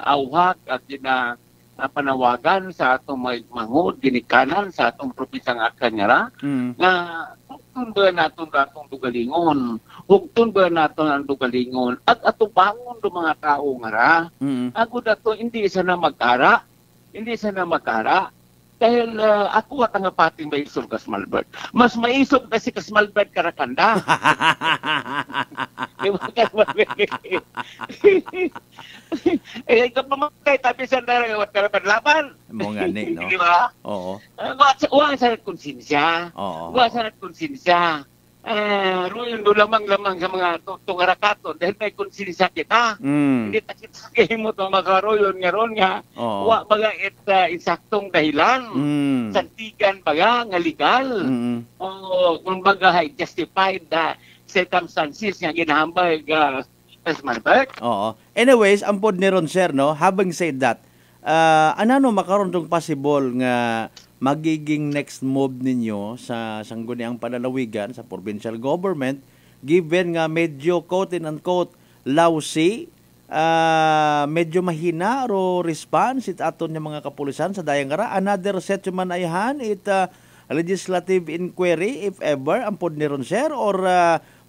awhak at gina panawagan sa atong mangod ginikanan sa atong probinsya nga Kanyara nga hugton ba naton atong dugalingon ang dugalingon at atong bangon do mga tao nga ra agud ato hindi sa na mag-ara dahil ako at ang pating maisog Kasmalbert. Mas maisog kasi Kasmalbert Karakanda. Eh, kapamatay tapi sa darawat karapan-laban. Mo nga ni, no? Di ba? Oo. Wa sa konsensya. Ruyon do lamang sa mga tungarakaton dahil may konsensya kita. Hindi ta kita mo to makaroyon nga ron nga. Wa baga insaktong dahilan. Santigan baga nga legal. Kung baga justified circumstances nga ginahambay Kasmalbert. Oo. Anyways, ang pod ni ron sir, no, having said that, ano makaroon tong possible nga magiging next move ninyo sa sangguniang panlalawigan sa provincial government given nga medyo quote-unquote lousy, medyo mahina ro response it aton nga mga kapulisan sa dayang ara. Another set man ayhan it legislative inquiry if ever ang pod ni ron sir or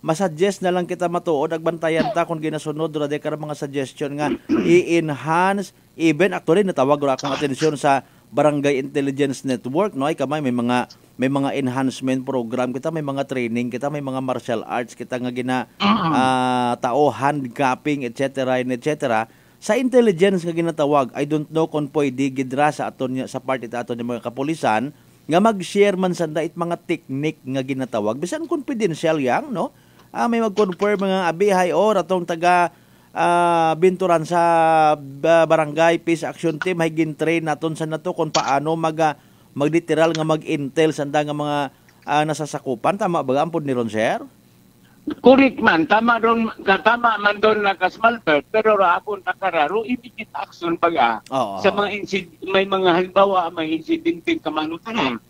masuggest na lang kita matuod agbantayan ta kung ginasunod ra de kara mga suggestion nga i-enhance even actually natawag ra akong atensyon sa Barangay Intelligence Network, no? Ay kamay may mga enhancement program kita, may mga training kita, may mga martial arts kita nga gina tao handcuffing etc. Sa intelligence nga ginatawag, I don't know kung pwede gidra sa aton sa part ita aton ng mga kapulisan nga mag-share man sanda it mga technique nga ginatawag bisan confidential yang, no? May mag-confirm mga abihay or atong taga binturan sa barangay peace action team hay gin-train naton sa nato kung paano magditeral nga mag-intel sanda nga mga nasasakupan. Tama ba ang pod ni ron sir? Correct man, tama man doon na Kasmalbert, pero raapon takararo immediate action baga sa mga may mga halimbawa may incidente kamanutan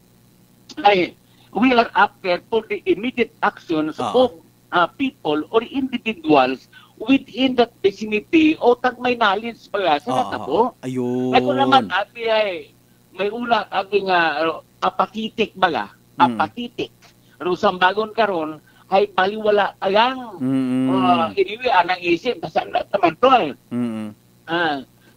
ay we are after for the immediate actions of people or individuals within that vicinity o tag may knowledge pala sa natabo. Ayun. Ako naman abi ay may ulat abi nga apakitik baga. Apakitik. Rusang bagon karon ay paliwala ayang. Iniwi anang isip sandat naman to ay.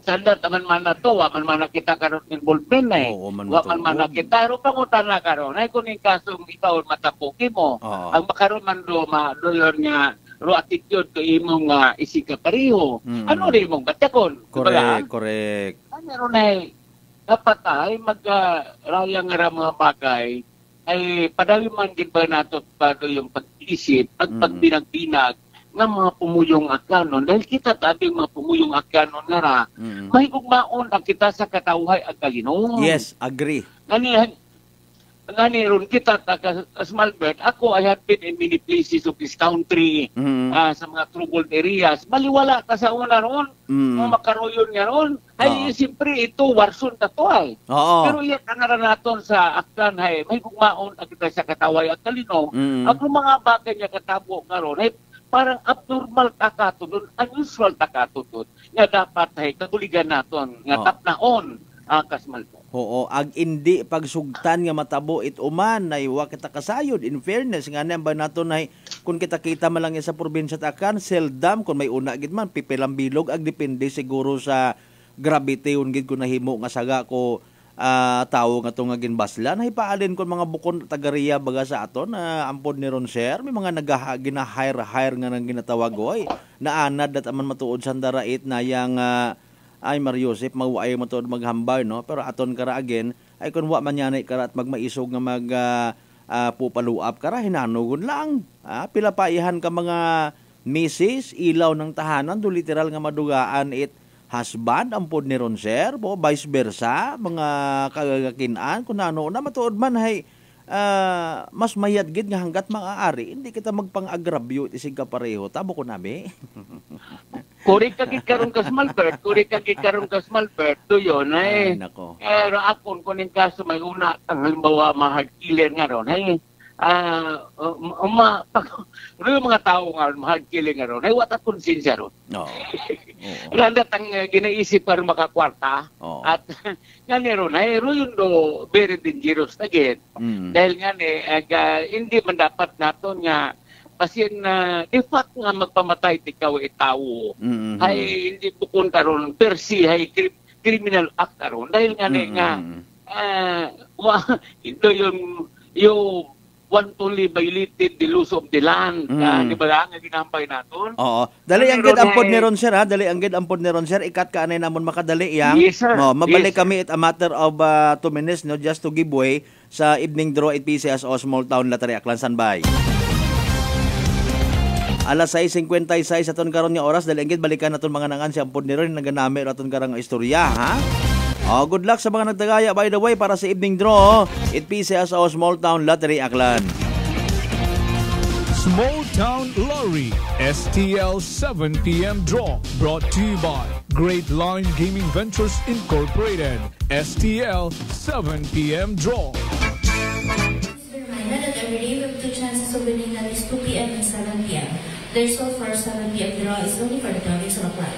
Sandat naman man na to, wa man nakita karon involvement na eh. Wa man nakita ro pangutan na karon ay kuning kasong ikaw matapuki mo. Ang makaron man do doyon nga ro attitude ko imong isika pareho. Ano rin mong batakon? Correct. Ano na dapat ay mag-rayang nga mga bagay ay padayon man gid ba nato pado yung pag-isip at pagbinag-binag ng mga pumuyong akanon dahil kita tabi mga pumuyong akanon nga ra may ugmaon ang kita sa katawhay ag kalinom. Yes, agree. Ngani ron kita Kasmalbert, ako I have been in many places of this country sa mga troubled areas. Maliwala ka sa una ron, makaroyon nga ron. Ay, siyempre ito, warson na to ay. Pero yan, kanaran naton sa aktan ay may gugmaon ang kita sa kataway at kalino. Ang mga bagay niya katabo nga ron, ay parang abnormal takatudon, unusual takatudon. Nga dapat ay katuligan naton, nga tapnaon, Kasmalbert. Oo, ag indi pagsugtan nga matabo it uman ay wa kita kasayod. In fairness nga ba nato nay kung kita man lang sa probinsya takan seldom kung may una gid man pipilang bilog ag depende siguro sa gravity un gid kun nahimo nga saga ko tao nga itong ginbaslan. Ay paalin ko mga bukon tagariya baga sa aton na ampod ni Ron Sir. May mga gina-hire nga nang ginatawag oy. Naanad at aman matuod sa darait na yang ay Mariusip maway matuod maghambay no. Pero aton kara again ay kung wa man yanay kara at magmaisog nga mag pupaluap kara hinanugon lang. Pilapaihan ka mga misis ilaw ng tahanan do literal nga madugaan it husband ampod ni Ron Sir po vice versa mga kagagakinan kung ano na matuod man hay mas mayad gid nga hanggat maaari hindi kita magpang-agrabyo isig ka pareho tabo ko nami. Kuri ka karon ka Smalbert, do yun ay. Nako. Pero akon kunin kaso may una ang halimbawa mahagkiler nga ron ay mga tao nga mahagkiler nga ron ay wata konsensya ron. No. Landat ang ginaisip para makakwarta at nga ron ay yun do very dangerous again. Dahil nga hindi man dapat nato nga pasien na in fact nga magpamatay ti ikaw tao ay hindi bukon karon per se ay criminal act karon dahil nga ito yung wantonly violated the laws of the land di ba nga ginampay naton. Oo dali ang gid ampod ni Ron Sir ikat ka anay namon makadali yang mabalik kami it a matter of 2 minutes no just to give way sa evening draw at PCSO Small Town Lottery Aklan Sanbay. Alas 6:56 aton karon nga oras dali angid balikan naton mga nangan si ampod ni Ron naganami aton karang istorya ha. Good luck sa mga nagdagaya by the way para sa evening draw it PCSO Small Town Lottery Aklan. Small Town Lottery STL 7 p.m. draw brought to you by Great Line Gaming Ventures Incorporated. STL 7 p.m. draw. Reminder that every day we have 2 chances of winning at least 2 p.m. and 7 p.m. The result for our 7 p.m. draw is only for the province of Aklan.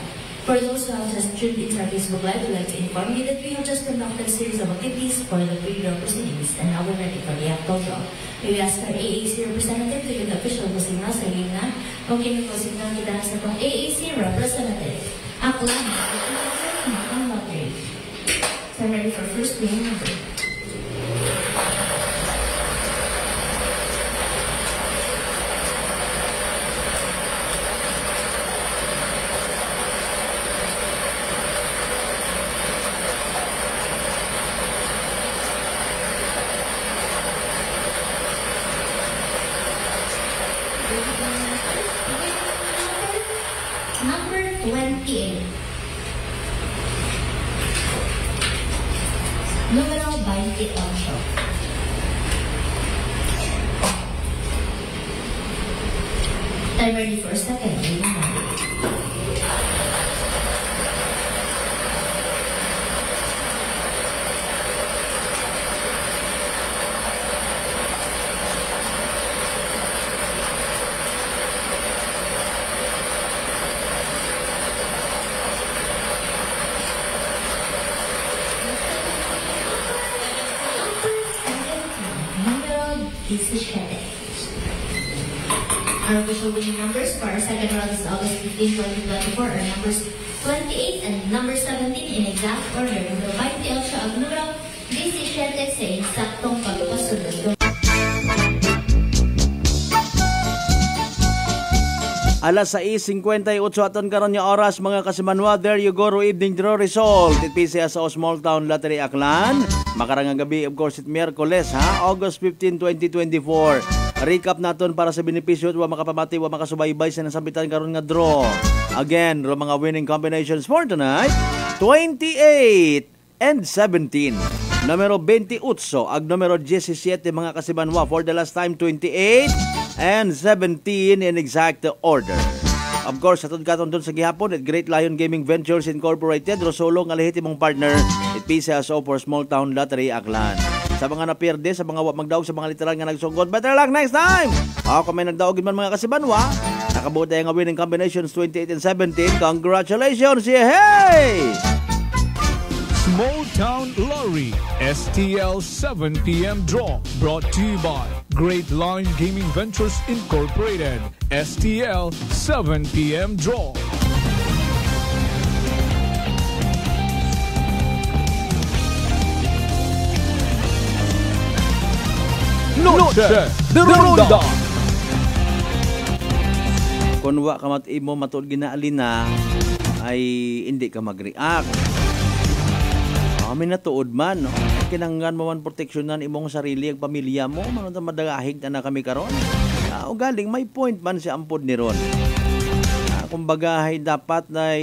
For those who have just tuned into our Facebook Live, we'd like to inform you that we have just conducted a series of activities for the pre-draw proceedings and now we're ready for the actual draw. We ask our AAC representative to give the official signal sa na okay na po signal kita sa itong AAC representative. Aklan, ang lottery. So ready for first winning number. Number 28. Numero 28. I'm ready for a second. Our official winning numbers for our second round is August 15, 2024 are numbers 28 and number 17 in exact order. Numero 28 ang numero 17 sa eksaktong pagpasunod. Alas 6:58 aton karon nga oras mga kasimanwa. There you go, evening draw result. It PCSO Small Town Lottery Aklan. Makarangang gabi, of course, it Miyerkules, August 15, 2024. Recap naton para sa benepisyo at wa makapamati, wa makasubaybay sa nasambitan karon nga draw. Again, mga winning combinations for tonight, 28 and 17. Numero 28 ag numero 17 mga kasimanwa. For the last time, 28 and 17 in exact order. Of course, atod katon doon sa gihapon at Great Lion Gaming Ventures Incorporated, Rosolo nga lehitimong partner at PCSO for Small Town Lottery Aklan. Sa mga naperde, sa mga magdaog, sa mga literal nga nagsugod, better luck next time! Kung may nagdaogin man mga kasibanwa, nakabuo tayo nga winning combinations 28 and 17. Congratulations! Yeah, hey! Small Town Lottery STL 7 p.m. draw brought to you by Great Line Gaming Ventures Incorporated. STL 7 p.m. draw. Noche de Ronda. Kung wa ka imo matuod ginaalina ay hindi ka mag-react. May natuod man, no? Kinanggan mo man proteksyonan imong sarili ag pamilya mo, mano ta madagahig na kami karon. O galing may point man si ampod ni Ron. Kumbaga ay dapat na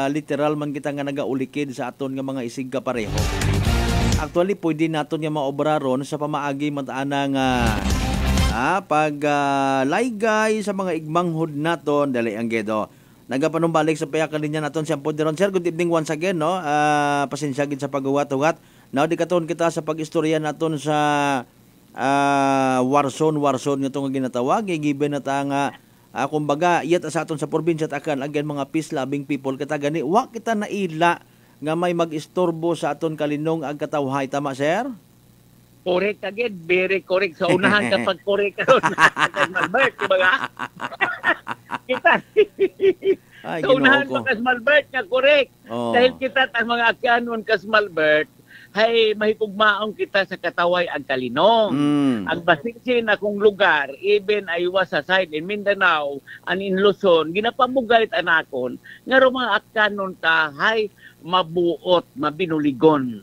literal man kita nga nagaulikid sa aton nga mga isig ka pareho. Actually pwede naton nga maobra ron sa pamaagi mataana nga pag laygay sa mga igmanghod naton dali ang gedo. Nagapanumbalik sa payakan linya naton si ampod ni Ron. Sir, good evening once again, no? Pasensya gid sa paghuwat-huwat. Now di katon kita sa pag-istorya naton sa Warson nga itong ginatawag, given na ta nga kumbaga iyat sa aton sa probinsya takan again mga peace loving people kita gani wa kita naila nga may mag-istorbo sa aton kalinong ag katawhay, tama sir? Correct again, very correct. Sa unahan kapag correct ka ron. Malbert, diba nga? Kita. Sa unahan pa kas Malbert nga correct. Dahil kita ang mga akyanon kas Malbert, hay mahikugmaong kita sa kataway ang kalinong. Ang basisin akong lugar, even aywa sa side in Mindanao, and in Luzon, ginapamugayt anakon, nga ro mga akyanon ta, hay mabuot, mabinuligon.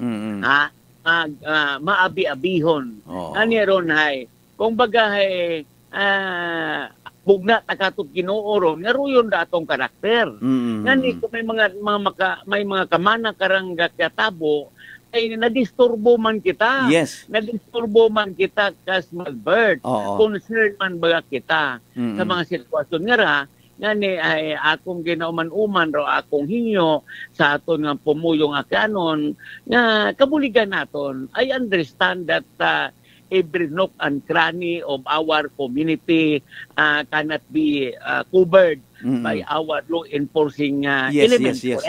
Maabi-abihon. Ani ron hay. Kung baga hay bugna takatut Ginoo nga ruyon datong karakter. Ngani kung may mga kamana karang katabo ay nadisturbo man kita. Yes. Nadisturbo man kita kas Malbert. Concern man baga kita sa mga sitwasyon nga ra ngani ay akong ginauman-uman ro akong hinyo sa aton nga pumuyong akanon nga kabuligan naton. I understand that every nook and cranny of our community cannot be covered by our law enforcing elements. Yes.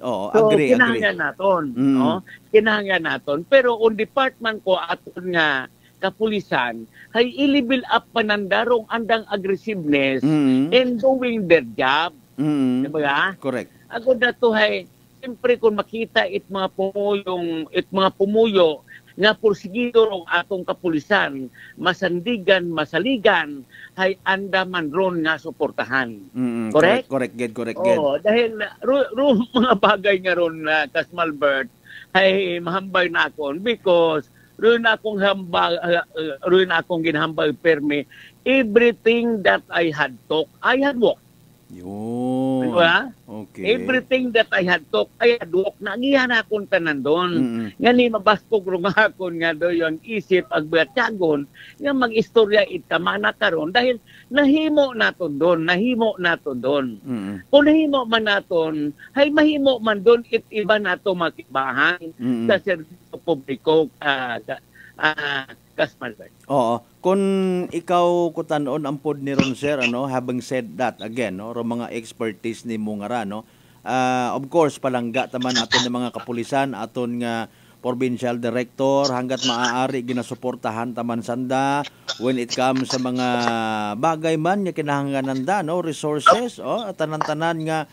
So, agree. Kinahanglan naton, no? Kinahanglan naton. Pero on department ko aton nga kapulisan, ay i-level up panandarong andang aggressiveness in doing their job. Diba? Correct. Ako dato ay, siyempre kung makita mga pumuyo nga porsigido rong atong kapulisan, masandigan, masaligan, ay andaman ron nga suportahan. Correct? Correct. Dahil mga bagay nga ron kas Malbert, ay mahambay na akon because ruin akong ginhambal perme. Everything that I had talked, I had walked. Yun. Diba? Okay. Everything that I had talked, I had walked. Nagihan akong tanan doon. Ngani mabastog rong akon nga do yung isip ag batyagon nga mag-istorya itamana karon dahil nahimo naton doon. Kung nahimo man naton, hay mahimo man doon iba nato makibahan sa serbisyo publiko kas Malbert. Oo. Kung ikaw kutanon ang pod ni Ron sir, having said that again, ro mga expertise ni mo nga ra, of course palangga taman aton ng mga kapulisan, aton nga provincial director hanggat maaari ginasuportahan taman sanda when it comes sa mga bagay man nga kinahanglanan da, resources, tanan-tanan nga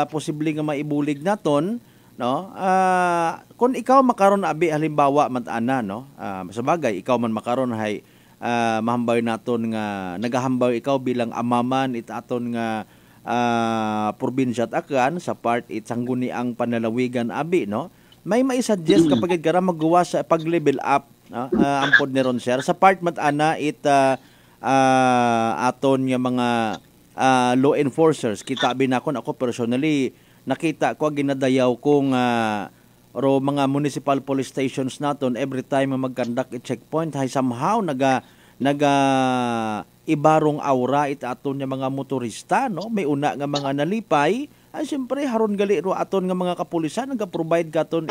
posible nga maibulig naton. Kung ikaw makaron abi halimbawa matana sa bagay ikaw man makaron hay mahambay naton nga nagahambay ikaw bilang amaman itaton nga probinsya at akan sa part sangguni ang panalawigan abi may maisuggest kapag gara maggawa sa pag-level up ang pod ni Ron sir sa part matana aton nga mga law enforcers kita binakon ako personally nakita ko ginadayaw kong mga municipal police stations naton every time mag-conduct checkpoint hay somehow naga ibarong aura aton nga mga motorista may una nga mga nalipay ay siyempre haron gali ro aton nga mga kapulisan naga-provide katon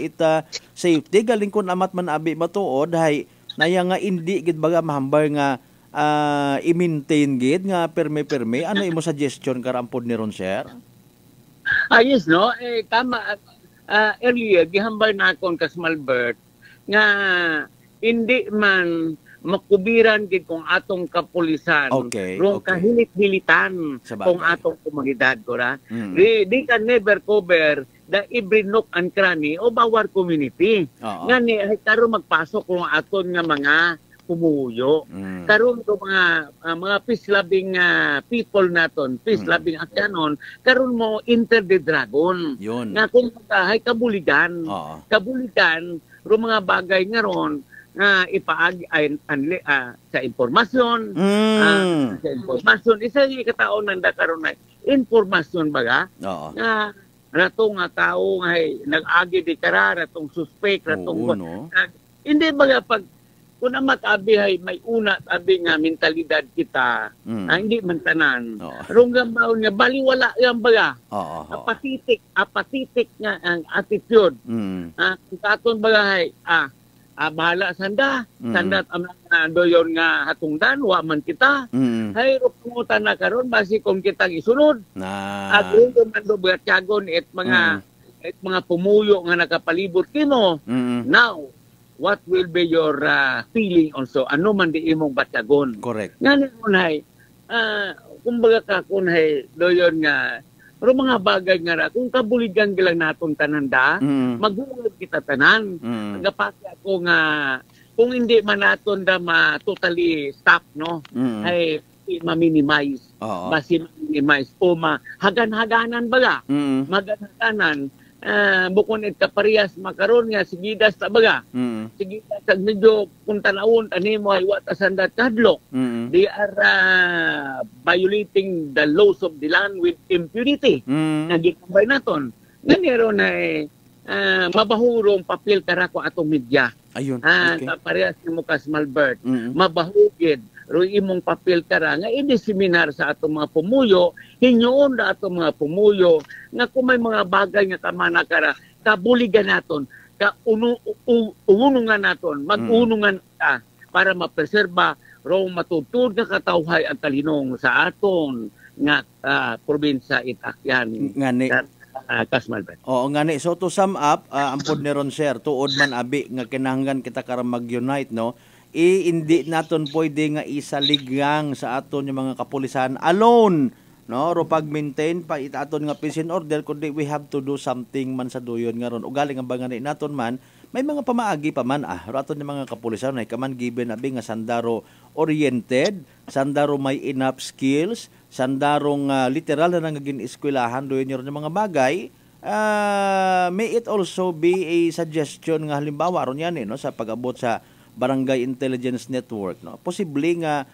safety galing kun amat man abi matuod hay naya nga indi gid baga mahambar nga i-maintain gid nga perme ano imo suggestion karampod ni Ron sir? Yes, tama. Earlier, gihambal na akong kas Malbert nga hindi man makubiran gid kung atong kapulisan. Rong kahilit-hilitan kung atong komunidad ko ra. Di can never cover the every nook and cranny of our community. Ngani ay karon magpasok kung aton nga mga pumuyo. Karon ko mga peace-loving people naton, peace-loving akyanon, karon mo enter the dragon. Yun. Nga kung hay kabuligan. Kabuligan, ro mga bagay nga ron, ipaagi sa informasyon. Sa informasyon. Isa yung kataon nanda karon na informasyon baga. Rato nga tao nga nag-agi di kara, ratong suspect, ratong... hindi baga pag kung amat abi hay may una abi nga mentalidad kita, hindi man tanan. Rong gambaon nga baliwala yang baga. Apathetic nga ang attitude. Kung katon baga hay, bahala sanda doyon nga hatungdan wa man kita hay rupungutan na karon basi kung kita isunod agro man do tiagon et mga pumuyo nga nakapalibot kino. Now what will be your feeling also, ano man di imong batyagon. Correct. Ngani unay kumbaga ka kunay doyon nga pero mga bagay nga ra kung kabuligan gilang naton tananda, magulog kita tanan. Nagapati ako nga kung hindi man naton da totally stop no, ay ma-minimize. Basi ma-minimize o hagan-haganan baga. Magan-haganan. Bukon it kaparehas makaron nga sigidas ta baga. Sigidas sa medyo kung tanawon animo ay wa tasandat kadlok. They are violating the laws of the land with impunity. Nagikambay naton. Ganero na mabahurong papel karako atong media. Ayun. Okay. Kaparehas ni Mukas Malbert. Mabahugid roy imong papel kara nga i-diseminar sa atong mga pumuyo, hinyoon na atong mga pumuyo nga kung may mga bagay nga kamana kara kabuligan naton, unungan naton, mag-unungan ta para mapreserba ro matutud nga katawhay ang talinong sa aton nga probinsya Itakyan. Ngani Kasmalbert. Oo, ngani. So to sum up, ampod ni ron sir, tuod man abi nga kinahanglan kita karon mag-unite no. Hindi naton pwede nga isaligang sa aton yung mga kapulisan alone, no? Ro pag-maintain pa itaton nga peace and order kundi we have to do something man sa duyon nga ron. Ugali nga bangani naton man may mga pamaagi pa man ro aton yung mga kapulisan ay kaman given abi nga sandaro oriented, sandaro may enough skills, sandarong literal na naging eskwelahan doon yung mga bagay. May it also be a suggestion nga halimbawa ron yan no, sa pag-abot sa Barangay Intelligence Network no, posible nga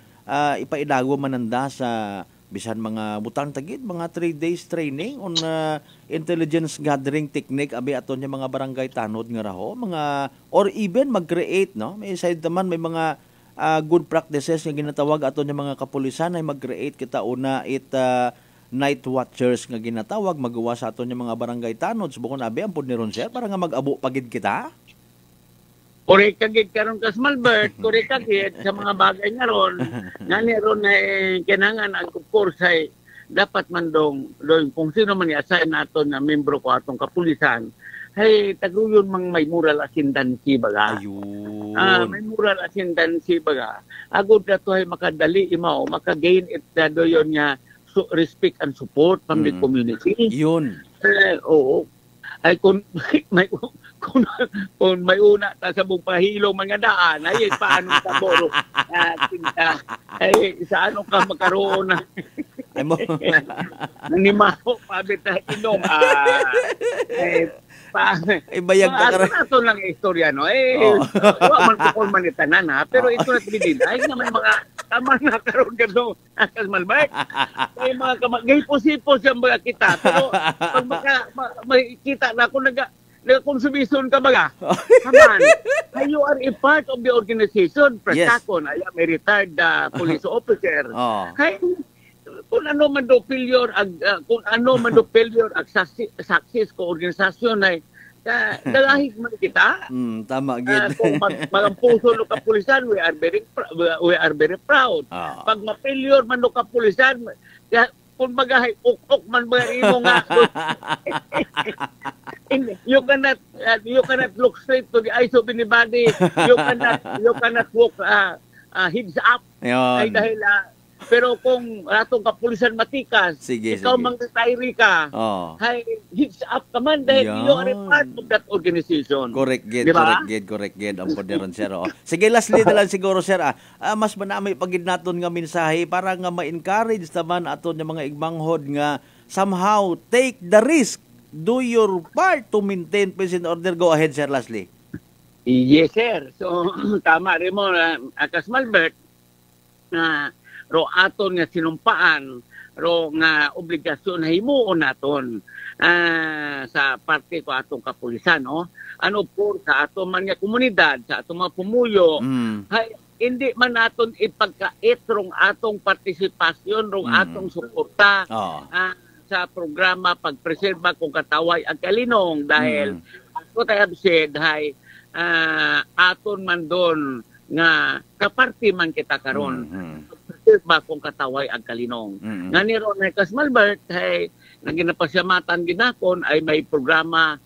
ipaidago mananda sa bisan mga butang tagid mga 3 days training on intelligence gathering technique abi aton yung mga barangay tanod nga raho mga or even mag-create no, may side naman may mga good practices nga ginatawag aton yung mga kapulisan ay mag-create kita una night watchers nga ginatawag magawa sa aton yung mga barangay tanod subukon abi ampod ni ron sir para nga mag-abo pagid kita. Korek kagid karon Kasmalbert, korek kagid sa mga bagay nga ron. Ngani ron na kinahanglan ang of course ay dapat man dong kung sino man i-assign naton na membro ko atong kapulisan ay taguyon mang may moral ascendancy baga. Ayun. May moral ascendancy baga. Agud ka to ay makadali imaw, maka-gain it doyon nga respect and support from the community. Yun. Oo. Ay kung may una ta sa buong pahilo mga daan ay paano ka boro ay sa ano ka magkaroon na ay mo nanimaho pabit na inom bayag ka karon ito lang istorya no man ko man itanan ha pero ito na tibidin ay na may mga tama na karon gano Kasmalbert ay mga kamagay posipos yung mga kita pero pag makikita na ako nag-consumption ka baga. Come on. You are a part of the organization. Prestakon, I am a retired police officer. Kaya kung ano man do failure ang success ko organisasyon ay dalahig man kita. Tama gid. Kung magampuso lo kapulisan, we are very proud. Pag ma-failure man lo kapulisan, kung magahay ukok man ba imo nga you cannot look straight to the eyes of anybody. You cannot walk heads up. Ay dahil Pero kung atong kapulisan matikas, Sige, ikaw sige. mang-retire ka, Oh. hay, hits up ka man dahil Yan. you are a part of that organization. Correct gid, Diba? correct gid ang poderon sir. Oh. Sige, lastly na lang siguro sir, mas manamay pagid naton nga mensahe para nga ma-encourage naman aton nga mga igmanghod nga somehow take the risk, do your part to maintain peace and order. Go ahead sir, lastly. Yes, sir. So, tama rin mo, Akas Malbert, na ro aton nga sinumpaan, ro nga obligasyon na himuon naton sa parte ko atong kapulisan, no? Ano po, sa atong man nga komunidad, sa atong mga pumuyo, hay, hindi man naton ipagkait rong atong partisipasyon, rong atong suporta sa programa pagpreserba kung kataway ang kalinong dahil ako tayo said, hay, aton man doon nga kaparti man kita karon ba kung kataway ang kalinong nga ni Ron Hecas Malbert ay naginapasyamatan ginakon ay may programa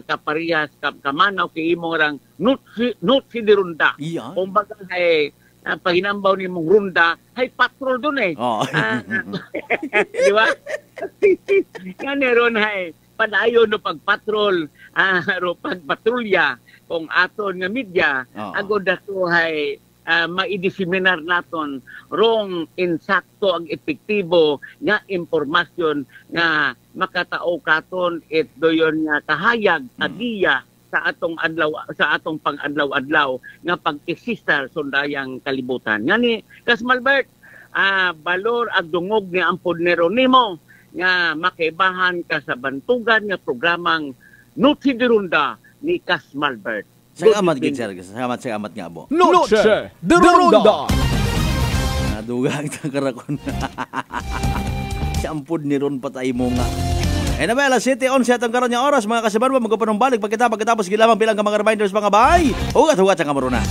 kaparehas kamanaw kay imong rang not si dirunda kumbaga ay paginambaw ni mong runda ay patrol doon eh di ba nga ni Ron ay padayon no pagpatrol ro pagpatrolya kung aton nga media agod dato hay maidiseminar naton rong insakto ang epektibo nga impormasyon nga makatao katon it doyon nga kahayag adiya sa atong adlaw sa atong pang-adlaw-adlaw nga pag-eksista sundayang kalibutan ngani Kas Malbert balor ag dungog ni ampod nero nimo nga makibahan ka sa bantugan nga programang Noche de Ronda ni Kas Malbert. Salamat gid sir. Salamat nga abo. Noche de Ronda. Nadugang ta karakon. Si ampod ni Ron patay mo nga. Naman, alas 7:11 atong karon nga oras mga kasibarwa magpapanong balik pagkatapos gilamang bilang ka mga reminders mga bay. Hugat sa kamaruna.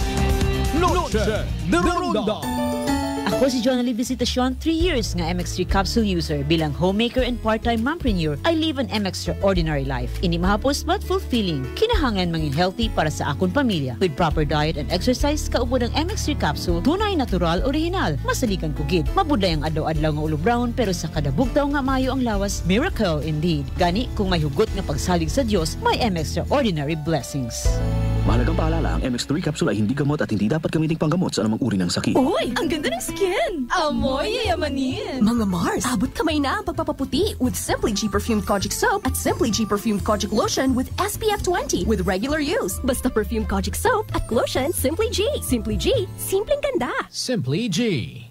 Noche de Ronda. Ako si Jonalie Visitacion, 3 years nga MX3 capsule user. Bilang homemaker and part-time mompreneur, I live an extraordinary life. Ini mahapos but fulfilling. Kinahangan mangin healthy para sa akong pamilya. With proper diet and exercise, kaubo ng MX3 capsule, tunay, natural, original. Masalikan ko gid. Mabuday ang adlaw-adlaw nga ulo brown, pero sa kada bugtaw nga mayo ang lawas, miracle indeed. Gani, kung may hugot nga pagsalig sa Dios, may extraordinary blessings. Mahalagang paalala, ang MX3 capsule ay hindi gamot at hindi dapat gamiting panggamot sa anumang uri ng sakit. Uy, ang ganda ng skin! Amoy yayamanin! Mga Mars, abot kamay na ang pagpapaputi with Simply G Perfumed Kojic Soap at Simply G Perfumed Kojic Lotion with SPF 20 with regular use. Basta Perfumed Kojic Soap at Lotion Simply G. Simply G, simpleng ganda. Simply G.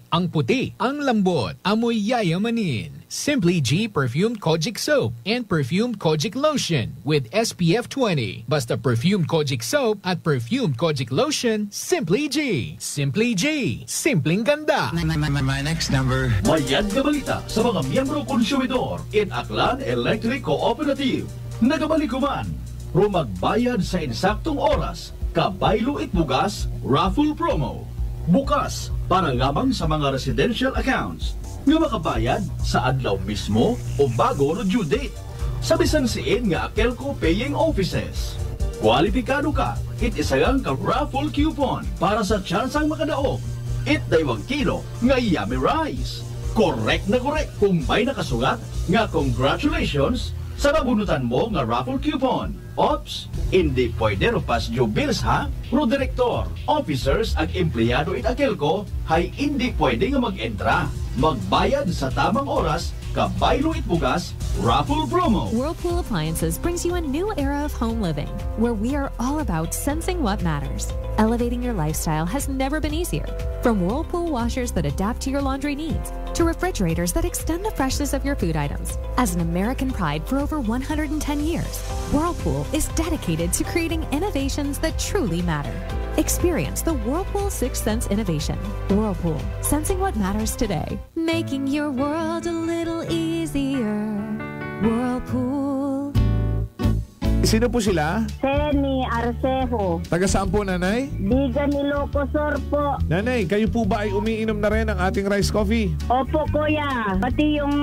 Ang puti, ang lambot, amoy yayamanin. Simply G Perfumed Kojic Soap and Perfumed Kojic Lotion with SPF 20. Basta Perfumed Kojic Soap at Perfumed Kojic Lotion, Simply G. Simply G. Simpleng ganda. My next number. Mayad na balita sa mga miyembro konsumidor in Aklan Electric Cooperative. Nagabalikuman, magbayad sa insaktong oras, kabaylo itbugas, raffle promo. Bukas para lamang sa mga residential accounts nga makabayad sa adlaw mismo o bago no due date sa bisan siin nga Akelco paying offices. Kwalipikado ka, itisagang ka raffle coupon para sa tsansang makadaog. Daywang kilo nga yummy rice. Correct na correct kung may nakasugat nga congratulations sa nabunutan mo nga raffle coupon. Ops, hindi pwede ro pas due bills ha? Pro direktor, officers ag empleyado it Akelco hay hindi pwede nga mag-entra. Magbayad sa tamang oras, kabaylo itbugas, raffle promo. Whirlpool Appliances brings you a new era of home living, where we are all about sensing what matters. Elevating your lifestyle has never been easier. From Whirlpool washers that adapt to your laundry needs, to refrigerators that extend the freshness of your food items. As an American pride for over 110 years, Whirlpool is dedicated to creating innovations that truly matter. Experience the Whirlpool Sixth Sense innovation. Whirlpool, sensing what matters today. Making your world a little easier. Whirlpool. Sino po sila? Sir, ni Arcejo. Taga saan po, nanay? Bigan Ilocosur po. Nanay, kayo po ba ay umiinom na rin ng ating rice coffee? Opo, kuya. Pati yung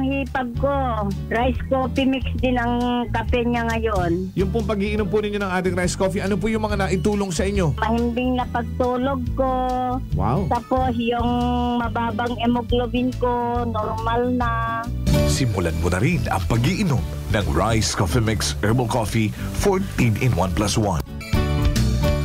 hipag ko, rice coffee mix din ang kape niya ngayon. Yung pong pag-iinom po ninyo ng ating rice coffee, ano po yung mga naitulong sa inyo? Mahimbing na pagtulog ko. Wow. Tapos yung mababang hemoglobin ko, normal na. Simulan mo na rin ang pag-iinom ng Rice Coffee Mix Herbal Coffee 14 in 1+1.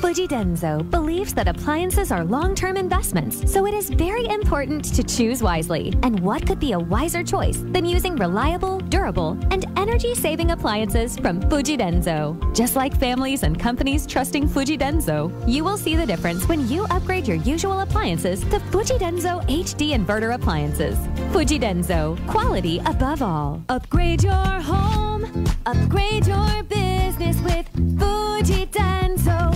Fuji Denso believes that appliances are long-term investments, so it is very important to choose wisely. And what could be a wiser choice than using reliable, durable, and energy-saving appliances from Fuji Denso? Just like families and companies trusting Fuji Denso, you will see the difference when you upgrade your usual appliances to Fuji Denso HD Inverter appliances. Fuji Denso, quality above all. Upgrade your home, upgrade your business with Fuji Denso.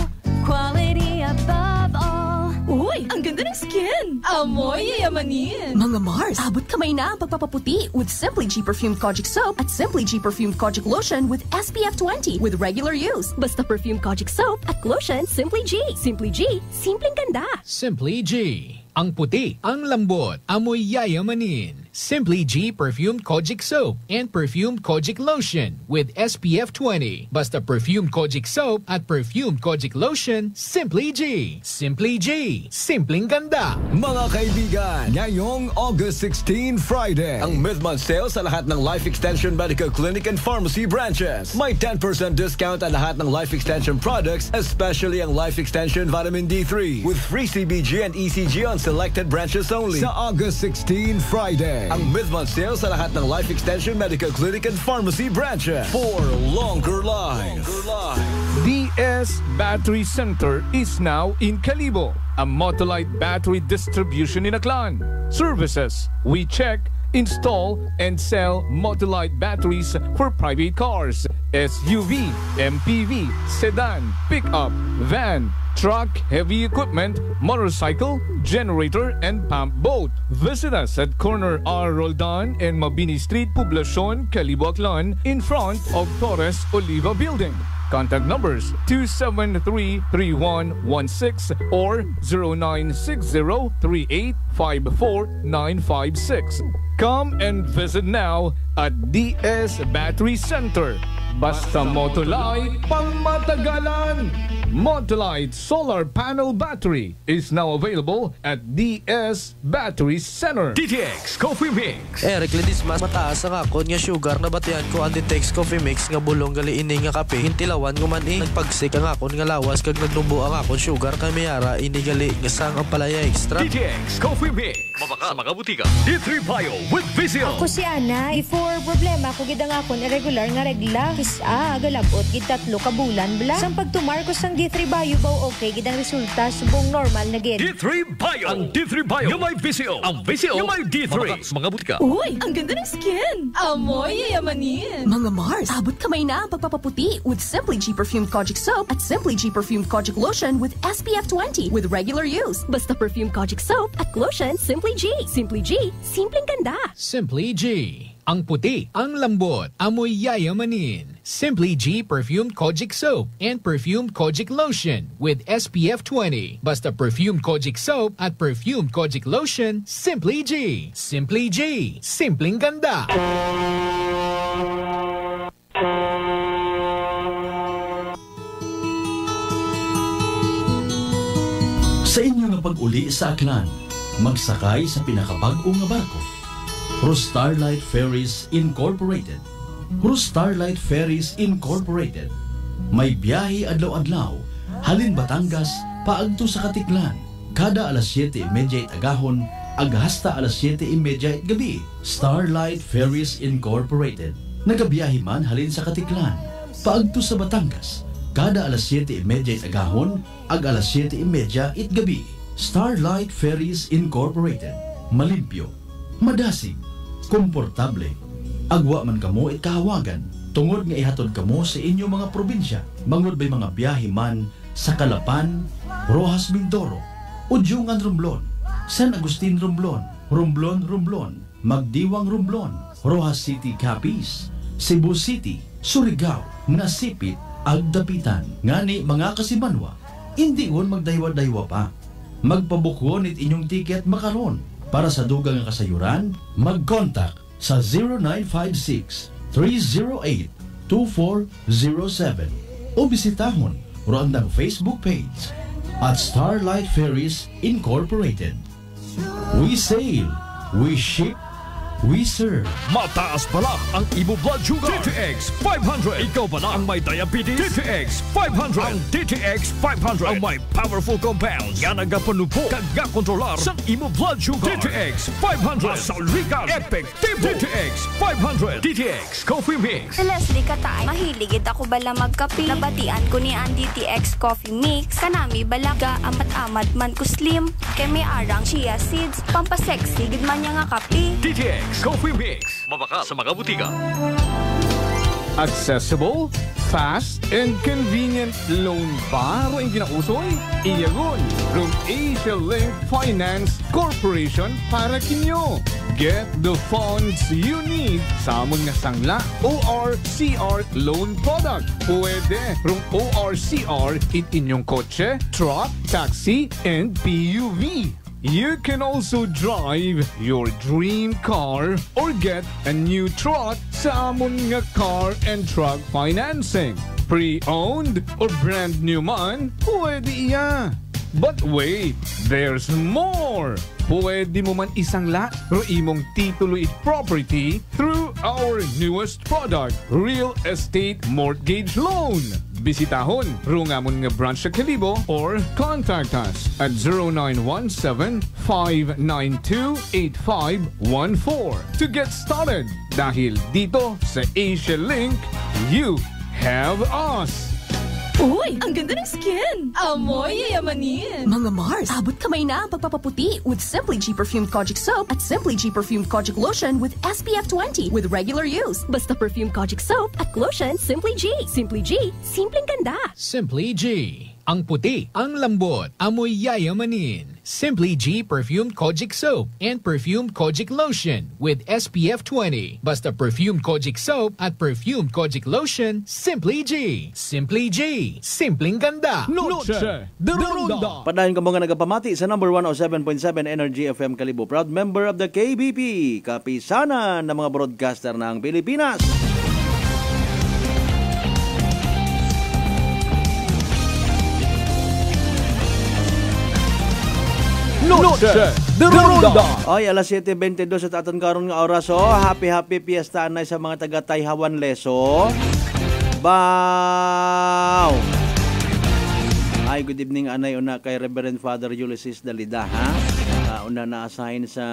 Quality above all. Uy, ang ganda ng skin! Amoy yayamanin! Mga Mars, abot kamay na ang pagpapaputi with Simply G Perfumed Kojic Soap at Simply G Perfumed Kojic Lotion with SPF 20 with regular use. Basta Perfumed Kojic Soap at Lotion, Simply G. Simply G, simpleng ganda. Simply G. Ang puti, ang lambot, amoy yayamanin. Simply G Perfumed Kojic Soap and Perfumed Kojic Lotion with SPF 20. Basta Perfumed Kojic Soap at Perfumed Kojic Lotion, Simply G. Simply G. Simpleng ganda. Mga kaibigan, ngayong August 16, Friday, ang mid-month sale sa lahat ng Life Extension Medical Clinic and Pharmacy branches. May 10% discount ang lahat ng Life Extension products, especially ang Life Extension Vitamin D3 with free CBG and ECG on selected branches only. Sa August 16, Friday, ang mid-month sale sa lahat ng Life Extension Medical Clinic and Pharmacy branches for longer life. DS Battery Center is now in Calibo, a Motolite battery distribution in Aklan. Services: we check, install, and sell Motolite batteries for private cars, SUV, MPV, sedan, pickup, van, truck, heavy equipment, motorcycle, generator, and pump boat. Visit us at corner R. Roldan and Mabini Street, Poblacion, Calibo, Aklan, in front of Torres Oliva Building. Contact numbers 273-3116 or 0960-3854-956. Come and visit now at DS Battery Center. Basta Motolite, pangmatagalan! Motolite Solar Panel Battery is now available at DS Battery Center. DTX Coffee Mix. Eric Ledismas, mataas ang akon nga sugar na batian ko ang DTX Coffee Mix nga bulong gali ini nga kape. Hintilawan ko man nagpagsik ang akon nga lawas kag nagnubo ang akon sugar kay mayara ini gali nga sang ang palaya extra. DTX Coffee Mix. Mabaka sa mga butika. D3 Bio with Vizio. Ako si Ana, before problema ko gid ang akon irregular nga regla. Kisa galabot gid 3 ka bulan bla. Sang pagtumar ko sang D3 Bio baw okay gid ang resulta subong normal na gid. D3 Bio. Ang D3 Bio yung may Vizio. Ang Vizio yung may D3. Mabaka sa mga butika. Uy, ang ganda ng skin! Amoy yayamanin! Mga Mars, abot kamay na ang pagpapaputi with Simply G Perfumed Kojic Soap at Simply G Perfumed Kojic Lotion with SPF 20 with regular use. Basta Perfumed Kojic Soap at Lotion, Simply G. Simply G, simpleng ganda. Simply G. Ang puti, ang lambot, amoy yayamanin. Simply G Perfumed Kojic Soap and Perfumed Kojic Lotion with SPF 20. Basta Perfumed Kojic Soap at Perfumed Kojic Lotion, Simply G. Simply G. Simpleng ganda. Sa inyo nga pag-uli sa Aklan, magsakay sa pinakabag-o nga barko. Starlight Ferries Incorporated. Starlight Ferries Incorporated. May biyahe adlaw-adlaw, halin Batangas, paagto sa Katiklan. Kada alas 7:30 agahon, aghasta alas 7:30 gabi. Starlight Ferries Incorporated. Nagabiyahe man halin sa Katiklan, paagto sa Batangas. Kada alas 7:30 agahon, ag alas 7:30 gabi. Starlight Ferries Incorporated. Malimpyo, madasig, komportable. Agwa man kamo kahawagan, tungod nga ihatod kamo sa inyo mga probinsya. Mangod bay mga biyahe man sa Calapan, Rojas Mindoro, Udyungan Romblon, San Agustin Romblon, Romblon, Magdiwang Romblon, Rojas City Capiz, Cebu City, Surigao, Nasipit, agdapitan. Ngani mga kasimanwa, hindi on magdaywa-daywa pa. Magpabukon it inyong tiket makaron. Para sa dugang nga kasayuran, mag-contact sa 0956-308-2407 o bisitahon ang Facebook page at Starlight Ferries Incorporated. We sail, we ship, we serve. Mataas pala ang imo blood sugar. DTX 500. Ikaw ba na ang may diabetes? DTX 500. Ang DTX 500 ang may powerful compounds nga nagapanupo kag kontrolar sa imo blood sugar. DTX 500. Sauligan. Epektibo. DTX 500. DTX Coffee Mix. Sa Leslie Katay, mahiligid ako bala magkape. Nabatian ko ni ang DTX Coffee Mix. Kanami balaga amat-amat man ko slim. Kay may arang chia seeds. Pampasexy gid man niya nga kape. DTX Coffee Mix. Mabaka sa mga butika. Accessible, fast, and convenient loan ba ang ginausoy? Iyagon from Asia Link Finance Corporation para kinyo. Get the funds you need sa among nga sangla ORCR loan product. Pwede from ORCR it inyong kotse, truck, taxi, and PUV. You can also drive your dream car or get a new truck sa amon nga car and truck financing. Pre-owned or brand new man, pwede iya. But wait, there's more! Pwede mo man isangla ro imong titulo it property through our newest product, Real Estate Mortgage Loan. Bisitahon rungamon nga branch sa Kalibo or contact us at 0917-592-8514 to get started. Dahil dito sa Asia Link, you have us. Uy, ang ganda ng skin! Amoy yayamanin! Mga Mars, abot kamay na ang pagpapaputi with Simply G Perfumed Kojic Soap at Simply G Perfumed Kojic Lotion with SPF 20 with regular use. Basta Perfumed Kojic Soap at Lotion, Simply G. Simply G, simpleng ganda. Simply G. Ang puti, ang lambot, amoy yayamanin. Simply G Perfumed Kojic Soap and Perfumed Kojic Lotion with SPF 20. Basta Perfumed Kojic Soap at Perfumed Kojic Lotion, Simply G. Simply G. Simpleng ganda. Noche de Ronda. Padayon ka mga nagapamati sa number 107.7 Energy FM Kalibo. Proud member of the KBP, kapisanan ng mga broadcaster ng Pilipinas. Noche de Ronda. Ay, alas 7:22 sa aton karon nga oras. Happy fiesta na sa mga taga Tayhawan Leso. Bow! Ay, good evening anay una kay Reverend Father Ulysses Dalida, ha? Una na-assign sa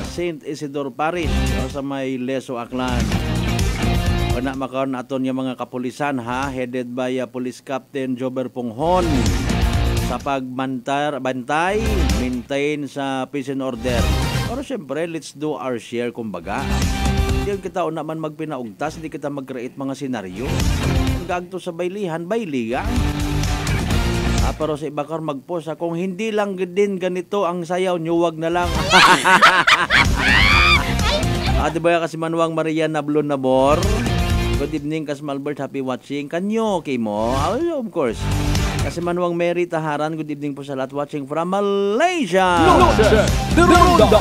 St. Isidore Parish sa may Leso, Aklan. Una makaon aton yung mga kapulisan, ha? Headed by Police Captain Jober Ponghon. Sa pagbantay, maintain sa peace and order. Pero syempre, let's do our share, kumbaga. Hindi kita naman magpinaugtas, hindi kita mag-create mga senaryo. Gagto sa baylihan, bayliga. Pero sa iba kar mag-post, kung hindi lang din ganito ang sayaw nyo, wag na lang. Diba kasi Manuang Maria Nablon Nabor? Good evening, Kasma Albert, happy watching. Kanyo, kay mo? Of course. Kasi Manuang Mary Taharan, good evening po sa lahat watching from Malaysia. Noche de Ronda.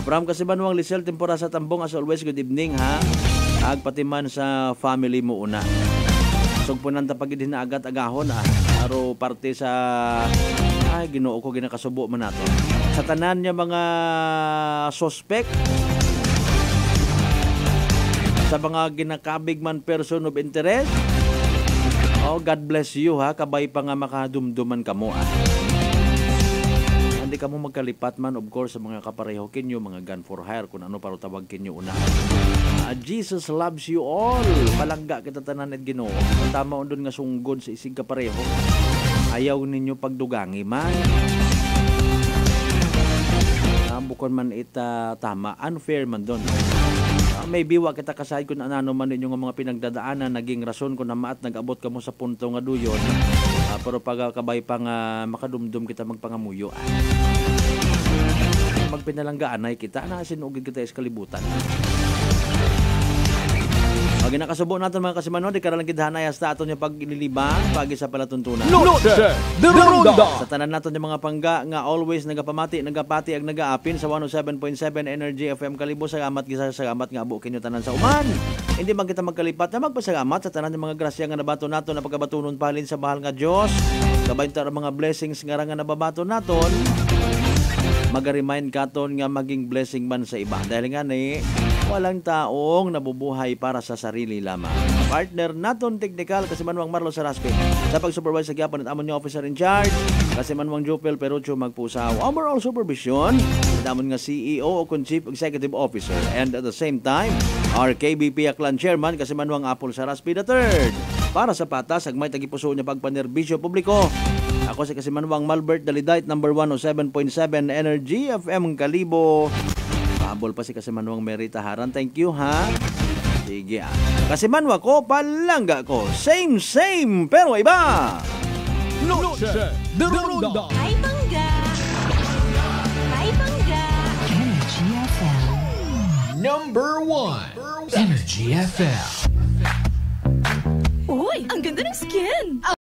From kasi Manuang Lisel Tempora sa Tambong, as always, good evening, ha? Agpatiman sa family mo una. Sugpunan tapagid na agad-agahon, ha? Aro parte sa Ginoo ko ginakasubo man nato. Sa tanan niya mga suspect, sa mga ginakabig man person of interest, God bless you, ha? Kabay pa nga makadumduman kamo, ha? Hindi ka mo magkalipat man, of course, sa mga kapareho kinyo, mga gun for hire, kung ano para tawag kinyo una. Jesus loves you all. Palangga kita tanan at Ginoo. Tama undon nga sunggod sa isig kapareho. Ayaw ninyo pagdugangi man. Bukon man ita tama, unfair man doon. Maybe wa kita kasay kung ano man ninyo nga mga pinagdadaanan, naging rason kung namaat nag-abot ka mo sa punto nga duyon. Pero pag kabay pang makadumdum kita magpangamuyo. Magpinalanggaan ay kita na sinugid kita sa kalibutan. Pag nakasubo natin mga kasimanwa, di karalang kidhanay hasta aton yung paglilibang, pagi sa palatuntunan. Noche de Ronda. Sa tanan naton yung mga pangga nga always nagapati ag nagaapin sa 107.7 Energy FM Kalibo. Salamat gisa salamat nga abukin nyo tanan sa uman. Hindi man kita magkalipat na magpasalamat sa tanan yung mga grasya nga nabato naton na pagkabatunon pahalin sa mahal nga Diyos. Kabay ta mga blessings nga nga nababato naton. Mag-remind katon nga maging blessing man sa iba. Dahil nga ni walang taong nabubuhay para sa sarili lamang. Partner naton technical kasi manwang Marlo Saraspe. Sa pag-supervise sa gyapon at amon niya officer in charge kasi manwang Jopel Perucho Magpusaw. Overall supervision damon nga CEO o Chief Executive Officer and at the same time our KBP Aklan Chairman kasi manwang Apple Saraspe III. Para sa patas agmay tagipuso niya pagpanerbisyo publiko. Ako si kasi manwang Malbert Dalidite number 107.7 Energy FM Kalibo. Habol pa si Kasimanwang Merita Haran. Thank you, ha? Sige, Kasi manwa ko, palangga ko. Same, pero iba. Noche de Ronda. Ay, bangga! Ay, bangga! Energy FM. Number 1. Energy FM. Uy, ang ganda ng skin!